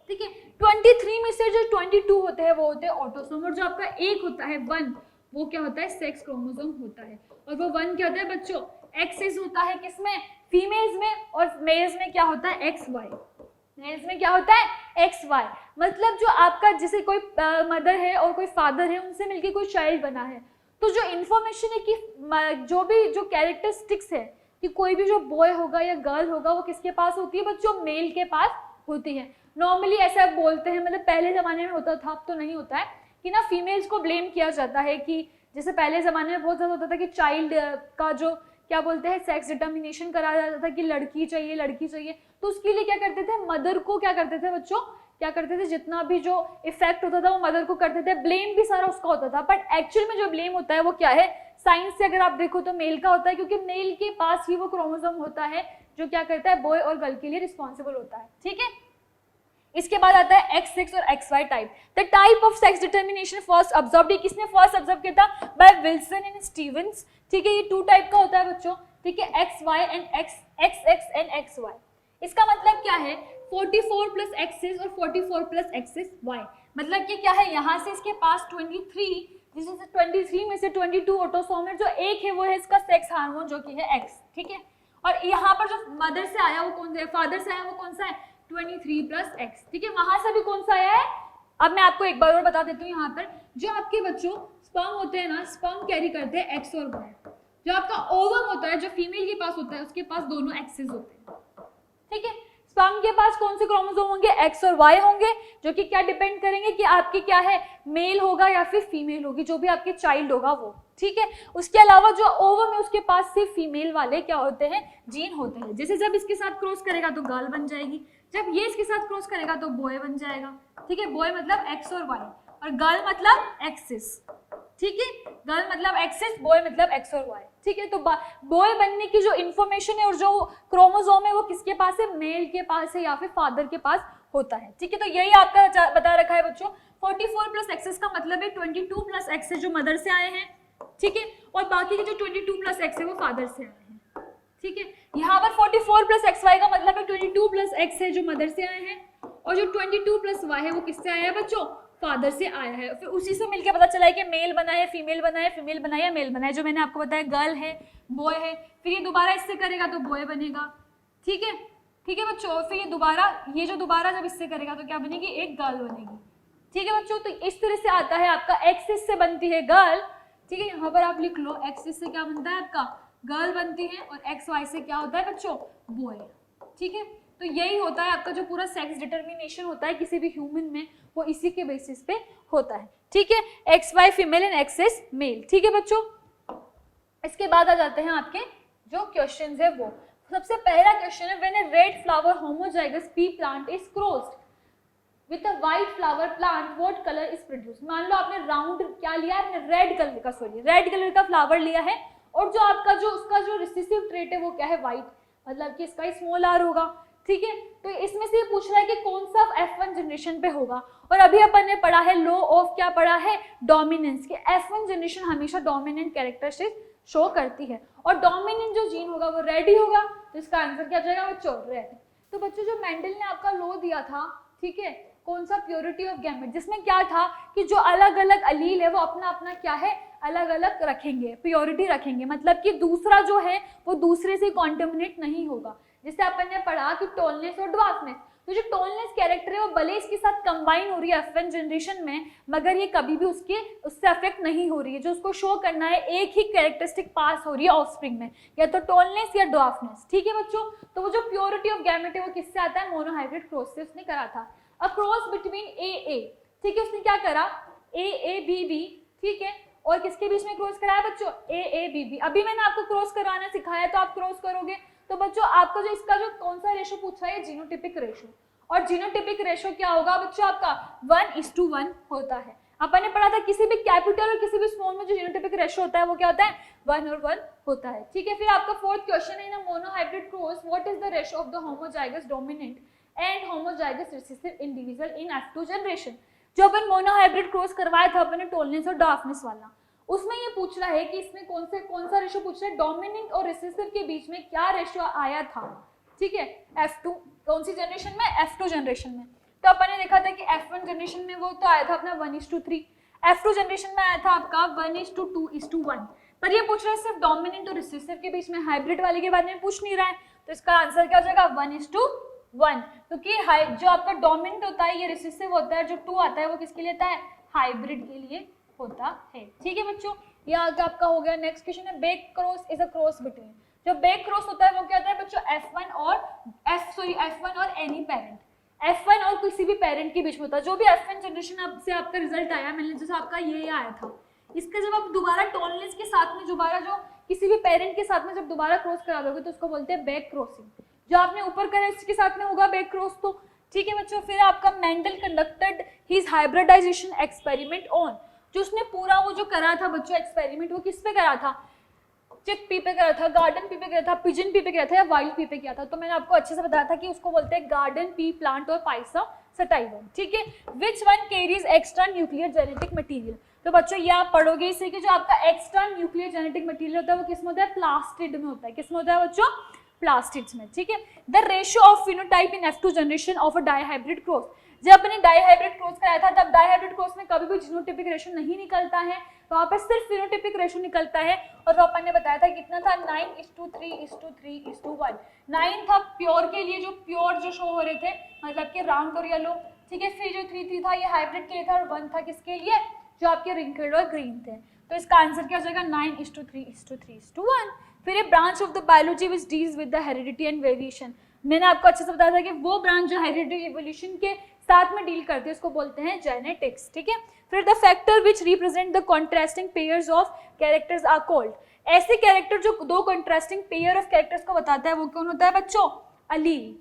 ठीक है। 23 में से जो 22 होते हैं वो होते हैं ऑटोसोम, और जो आपका एक होता है 1 वो क्या होता है, सेक्स क्रोमोसोम होता है। और वो 1 क्या होता है बच्चों, एक्सेस होता है किसमें, फीमेल्स में, और मेल्स में क्या होता है, एक्स वाई, मेल्स में क्या होता है एक्स वाई। मतलब जो आपका जैसे कोई मदर है और कोई फादर है उनसे मिलके कोई चाइल्ड बना है, तो जो इन्फॉर्मेशन है कि जो भी जो कैरेक्टरिस्टिक्स है कि कोई भी जो बॉय होगा या गर्ल होगा वो किसके पास होती है बच्चों, मेल के पास होती है। नॉर्मली ऐसा बोलते हैं, मतलब पहले ज़माने में होता था, अब तो नहीं होता है, कि ना फीमेल्स को ब्लेम किया जाता है कि जैसे पहले ज़माने में बहुत ज़्यादा होता था कि चाइल्ड का जो क्या बोलते हैं सेक्स डिटर्मिनेशन कराया जाता था कि लड़की चाहिए लड़की चाहिए, तो उसके लिए क्या करते थे, मदर को क्या करते थे बच्चों, क्या करते थे, जितना भी जो इफेक्ट होता था वो मदर को करते थे, ब्लेम भी सारा उसका होता था। बट एक्चुअल में जो ब्लेम होता है वो क्या है, साइंस से अगर आप देखो तो मेल का होता है, क्योंकि मेल के पास ही वो क्रोमोसोम होता है जो क्या करता है, बॉय और गर्ल के लिए रिस्पॉन्सिबल होता है, ठीक है। इसके बाद आता है X6 और XY type. The type of sex determination first observed, किसने फर्स्ट ऑब्जर्व किया था, बाय विल्सन एंड स्टीवेंस, ठीक है। ये 2 टाइप का होता है बच्चों, ठीक है, XY and XX and XY। इसका मतलब क्या है, 44 प्लस एक्सिस और 44 प्लस एक्सिस वाई, मतलब कि क्या है, यहाँ से इसके पास 23, जिसमें से 23 में से 22 ऑटोसोम है, जो एक है वो है इसका सेक्स हार्मोन जो कि है X, ठीक है। और यहाँ पर जो मदर से आया वो कौन सा है, फादर से आया वो कौन सा है, 23 प्लस एक्स, ठीक है। वहां से भी कौन सा आया है, अब मैं आपको एक बार और बता देती हूँ। यहाँ पर जो आपके बच्चों स्पर्म होते हैं ना, स्पर्म कैरी करते हैं एक्स और वाई। जो आपका ओवम होता है जो फीमेल के पास होता है उसके पास दोनों एक्सेस होते हैं, ठीक है। स्पर्म के पास कौन से क्रोमोसोम होंगे, एक्स और वाई होंगे, जो कि क्या डिपेंड करेंगे कि आपकी क्या है, मेल होगा या फिर फीमेल होगी, जो भी आपके चाइल्ड होगा वो, ठीक है। उसके अलावा जो ओवम है उसके पास सिर्फ फीमेल वाले क्या होते हैं, जीन होते हैं। जैसे जब इसके साथ क्रॉस करेगा तो गर्ल बन जाएगी, जब ये इसके साथ क्रॉस करेगा तो बॉय बन जाएगा, ठीक है। बॉय मतलब एक्स और वाई, और गर्ल मतलब एक्सिस, ठीक है, गर्ल मतलब एक्सिस, बॉय मतलब एक्स और वाई, ठीक है। तो बॉय बनने की जो इंफॉर्मेशन है और जो क्रोमोसोम है वो किसके पास है, मेल के पास है या फिर फादर के पास होता है, ठीक है। तो यही आपका बता रखा है बच्चों। 44 प्लस एक्सेस का मतलब है 22 प्लस एक्सेस जो मदर से आए हैं, ठीक है, और बाकी के जो 22 प्लस एक्स है वो फादर से आए हैं, ठीक है। यहाँ पर 44 प्लस एक्स वाई का मतलब है 22 प्लस एक्स है जो मदर से आए हैं, और जो 22 प्लस वाई है वो किससे आया है बच्चों, फादर से आया है। फिर उसी से मिलकर पता चला है कि मेल बना है, फीमेल बना है, फीमेल बना है, मेल बना है, जो मैंने आपको बताया गर्ल है, बॉय है। फिर ये दोबारा इससे करेगा तो बॉय बनेगा, ठीक है, ठीक है बच्चों। फिर ये जो दोबारा जब इससे करेगा तो क्या बनेगी, एक गर्ल बनेगी, ठीक है बच्चों। तो इस तरह से आता है आपका एक्सिस से बनती है गर्ल, ठीक है। यहाँ पर आप लिख लो एक्सिस से क्या बनता है आपका, गर्ल बनती है, और एक्स वाई से क्या होता है बच्चों, बॉय, ठीक है। तो यही होता है आपका जो पूरा सेक्स डिटर्मिनेशन होता है किसी भी ह्यूमन में, वो इसी के बेसिस पे होता है, ठीक है। X Y female and axis male, ठीक है बच्चों। इसके बाद आ जाते हैं आपके जो क्वेश्चंस है वो। सबसे पहला क्वेश्चन है, when A red flower homozygous P plant is crossed with a white flower plant what colour is produced. मान लो आपने राउंड क्या लिया है, आपने रेड कलर का फ्लावर लिया है, और जो आपका जो उसका जो रिसेसिव ट्रेट है वो क्या है, व्हाइट, मतलब कि इसका स्मॉल आर होगा, ठीक है। तो इसमें से ये पूछ रहा है कि कौन सा F1 जनरेशन पे होगा, और अभी अपन ने पढ़ा है लॉ ऑफ क्या पढ़ा है, डोमिनेंस, के F1 जनरेशन हमेशा डोमिनेंट कैरेक्टरिस्टिक शो करती है, और डोमिनेंट जो जीन होगा वो रेड ही होगा, तो इसका आंसर क्या जाएगा बच्चों, रेड। तो बच्चों जो मेंडल ने आपका लॉ दिया था, ठीक है, कौन सा, प्योरिटी ऑफ गैमेट, जिसमें क्या था कि जो अलग अलग अलील है वो अपना अपना क्या है, अलग अलग रखेंगे, प्योरिटी रखेंगे, मतलब कि दूसरा जो है वो दूसरे से कॉन्टेमिनेट नहीं होगा। जैसे अपन ने पढ़ा कि टॉलनेस और ड्वार्फनेस, तो जो टॉलनेस कैरेक्टर है वो भले इसके साथ कंबाइन हो रही है F1 जनरेशन में, मगर ये कभी भी उससे अफेक्ट नहीं हो रही है। जो उसको शो करना है एक ही कैरेक्टरिस्टिक पास हो रही है ऑफस्प्रिंग में, या तो टॉलनेस या ड्वार्फनेस, ठीक है बच्चों। तो वो जो प्योरिटी ऑफ गैमेट है वो किससे आता है, मोनोहाइब्रिड क्रॉस से उसने करा था। अ क्रॉस बिटवीन ए, ठीक है, उसने क्या करा, AABB, ठीक है, और किसके बीच में क्रॉस कराया बच्चों, AABB। अभी मैंने आपको क्रॉस कराना सिखाया तो आप क्रॉस करोगे, तो बच्चों आपका जो इसका जो कौन सा रेशो पूछा है, जीनोटिपिक रेशो, और जीनोटिपिक रेशो क्या होगा बच्चों आपका 1:1 होता है। अपन ने पढ़ा था किसी भी कैपिटल और किसी भी स्मॉल में जो जीनोटिपिक रेशो होता है वो क्या होता है, 1 और 1 होता है, ठीक है। फिर आपका फोर्थ क्वेश्चन है, ना monohybrid cross what is the ratio of the homozygous dominant and homozygous recessive individual in F2 generation. जो अपन मोनोहाइब्रिड क्रॉस करवाया था अपन ने टॉलनेस और ड्वार्फनेस वाला, उसमें ये पूछ रहा है कि इसमें कौन सा रेशो पूछ रहा है, डोमिनेंट और रिसेसिव के बीच में क्या रेशो आया था, ठीक है, F2 कौन सी जनरेशन में, F2 जनरेशन में। तो अपन ने देखा था कि F1 जनरेशन में वो तो आया था अपना 1:3, F2 जनरेशन में आया था आपका 1:2:1, पर ये पूछ रहा है सिर्फ डोमिनेंट और रिसेसिव के बीच में, हाइब्रिड वाले के बारे में पूछ नहीं रहा है। तो इसका आंसर क्या हो जाएगा 1:1, क्योंकि जो आपका डोमिनेंट होता है ये रिसेसिव होता है, जो 2 आता है वो किसके लिए आता है, हाइब्रिड के लिए होता है, ठीक है बच्चों। ये आगे आपका हो गया। नेक्स्ट क्वेश्चन है, back cross is a cross between. जो बैक क्रॉस होता है वो क्या होता है बच्चों, F1 और एनी पेरेंट, F1 और किसी भी पेरेंट के बीच में होता है। जो भी F1 जनरेशन से आपका रिजल्ट आया, मैंने जैसे आपका ये आया था, इसका जब आप दोबारा टॉलनेस के साथ में दोबारा जो किसी भी पेरेंट के साथ में जब दोबारा क्रॉस करा दोगे तो उसको बोलते हैं बैक क्रॉसिंग। जो आपने ऊपर करा इसके साथ में होगा बैक क्रॉस, तो ठीक है बच्चों। फिर आपका Mendel conducted his hybridization experiment on, जो उसने पूरा वो जो करा था बच्चों एक्सपेरिमेंट, वो किस पे करा था, चिक पी पे करा था, गार्डन पी पे करा था, पिजन पी पे करा था, या वाइल्ड पी पे किया था। तो मैंने आपको अच्छे से बताया था कि उसको बोलते हैं गार्डन पी प्लांट और पाइसा सटाइवन, ठीक है। Which one carries extra nuclear genetic material. तो बच्चों ये आप पढ़ोगे इसे कि जो आपका एक्स्ट्रा न्यूक्लियर जेनेटिक मटेरियल होता है वो किसमें होता है, प्लास्टिड में होता है। किसमें होता है बच्चों, प्लास्टिड्स में, ठीक है। The ratio of phenotype in F2 generation of a dihybrid cross. जब अपने डाइहाइब्रिड क्रॉस कराया था तब डाइहाइब्रिड क्रॉस में कभी भी जीनोटिपिक रेशो नहीं निकलता है, वहां पर सिर्फ फिनोटिपिक रेशो निकलता है। और वो अपन ने बताया था कितना था, 9:3:3:1। 9 था प्योर के लिए, जो प्योर जो शो हो रहे थे, मतलब कि राउंड और येलो, ठीक है। फिर जो 3 था ये हाइब्रिड के लिए था, और 1 था किसके लिए, जो आपके रिंकल्ड और ग्रीन थे। तो इसका आंसर क्या हो जाएगा 9:3:3:1। फिर ये branch of the biology which deals with the heredity and variation. मैंने आपको अच्छे से बताया था कि वो ब्रांच जो हेरिडिटी इवोल्यूशन के साथ में डील करती है उसको बोलते हैं जेनेटिक्स, ठीक है। फिर the factor which represent the contrasting pairs of characters are called. ऐसे कैरेक्टर जो दो कॉन्ट्रास्टिंग पेयर ऑफ कैरेक्टर्स को बताता है वो कौन होता है बच्चों, अलील।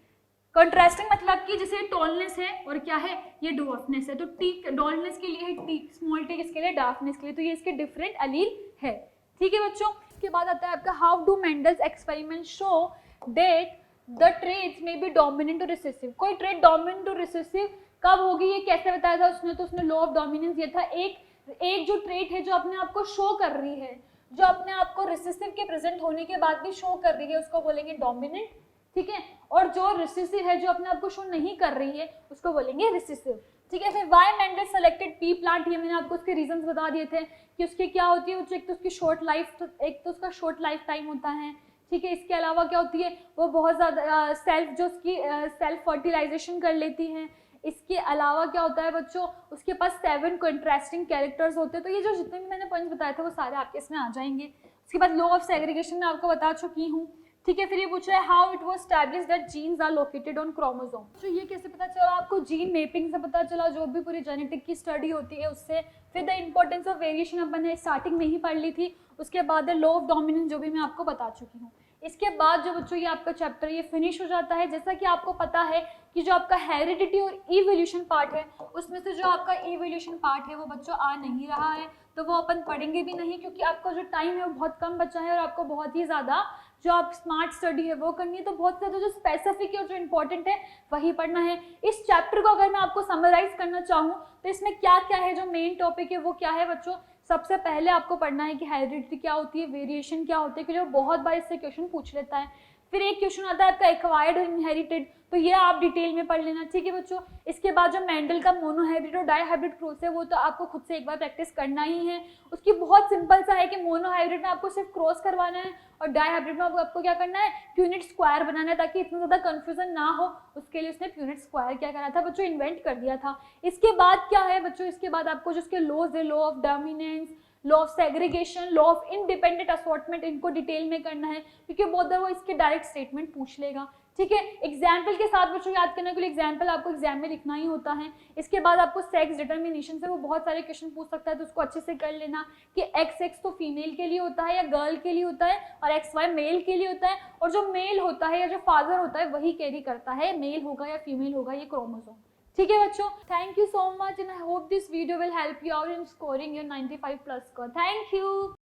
कंट्रास्टिंग मतलब कि जैसे टॉलनेस है और क्या है, ये डॉर्फनेस है, तो टी टॉलनेस के लिए है टी, स्मॉल टी किसके लिए, डार्कनेस के लिए, तो ये इसके डिफरेंट अलील है। ठीक है बच्चों, इसके बाद आता है आपका how do Mendel's experiment show that the traits may be dominant और रिसेसिव। कोई ट्रेट डोमिनेंट और रिसेसिव कब होगी, ये कैसे बताया था उसने, तो उसने लॉ ऑफ डोमिनेंस ये था, एक जो ट्रेट है जो अपने आप को शो कर रही है, जो अपने आप को रिसेसिव के प्रेजेंट होने के बाद भी शो कर रही है, उसको बोलेंगे डोमिनेंट। ठीक है, और जो रिसेसिव है जो अपने आप को शो नहीं कर रही है उसको बोलेंगे रिसेसिव। ठीक है, फिर why Mendel selected pea plant, ये मैंने आपको उसके रीजंस बता दिए थे कि उसके क्या होती है, एक तो उसकी शॉर्ट लाइफ, एक तो उसका शॉर्ट लाइफ टाइम होता है। ठीक है, इसके अलावा क्या होती है, वो बहुत ज़्यादा सेल्फ जो उसकी सेल्फ फर्टिलाइजेशन कर लेती हैं। इसके अलावा क्या होता है बच्चों, उसके पास 7 कंट्रास्टिंग कैरेक्टर्स होते हैं। तो ये जो जितने भी मैंने पॉइंट्स बताए थे वो सारे आपके इसमें आ जाएंगे। उसके बाद लॉ ऑफ सेग्रीगेशन मैं आपको बता चुकी हूँ। ठीक है, फिर ये पूछ रहा है how it was established that genes are located on chromosome. तो ये कैसे पता चला आपको, जीन मैपिंग से पता चला, जो भी पूरी जेनेटिक की स्टडी होती है उससे। फिर द इंपॉर्टेंस ऑफ वेरिएशन अपन ने स्टार्टिंग में ही पढ़ ली थी। उसके बाद लॉ ऑफ डोमिनेंस जो भी मैं आपको बता चुकी हूँ। इसके बाद जो बच्चों ये आपका चैप्टर ये फिनिश हो जाता है। जैसा कि आपको पता है कि जो आपका हेरिडिटी और इवोल्यूशन पार्ट है, उसमें से जो आपका इवोल्यूशन पार्ट है वो बच्चों आ नहीं रहा है, तो वो अपन पढ़ेंगे भी नहीं, क्योंकि आपका जो टाइम है वो बहुत कम बचा है और आपको बहुत ही ज़्यादा जो आप स्मार्ट स्टडी है वो करनी है। तो बहुत ज़्यादा जो स्पेसिफिक है और जो इंपॉर्टेंट है वही पढ़ना है। इस चैप्टर को अगर मैं आपको समराइज करना चाहूँ तो इसमें क्या क्या है, जो मेन टॉपिक है वो क्या है बच्चों। सबसे पहले आपको पढ़ना है कि हेरिडिटी क्या होती है, वेरिएशन क्या होती है, कि जो बहुत बार इससे क्वेश्चन पूछ लेता है। फिर एक क्वेश्चन आता है आपका एक्वायर्ड और इनहेरिटेड, तो ये आप डिटेल में पढ़ लेना। ठीक है बच्चों, इसके बाद जो मेंडल का मोनोहाइब्रिड और डाईहाइब्रिड क्रॉस है वो तो आपको खुद से एक बार प्रैक्टिस करना ही है। उसकी बहुत सिंपल सा है कि मोनोहाइब्रिड में आपको सिर्फ क्रॉस करवाना है और डाईहाइब्रिड में आपको क्या करना है, प्यूनिट स्क्वायर बनाना है, ताकि इतना ज़्यादा कन्फ्यूजन ना हो। उसके लिए उसने प्यूनिट स्क्वायर क्या करा था बच्चों, इन्वेंट कर दिया था। इसके बाद क्या है बच्चों, इसके बाद आपको जो उसके लॉज है, law of dominance, law of segregation, law of independent assortment, इनको डिटेल में करना है, क्योंकि बहुत वो इसके डायरेक्ट स्टेटमेंट पूछ लेगा। ठीक है, एग्जाम्पल के साथ बच्चों याद करने के लिए एग्जाम्पल आपको एग्जाम में लिखना ही होता है। इसके बाद आपको सेक्स डिटर्मिनेशन से वो बहुत सारे क्वेश्चन पूछ सकता है, तो उसको अच्छे से कर लेना कि एक्स तो फीमेल के लिए होता है या गर्ल के लिए होता है, और एक्स वाई मेल के लिए होता है, और जो मेल होता है या जो फादर होता है वही कैरी करता है, मेल होगा या फीमेल होगा, ये क्रोमोसोम। ठीक है बच्चों, thank you so much and I hope this video will help you out in scoring your 95+ score. Thank you.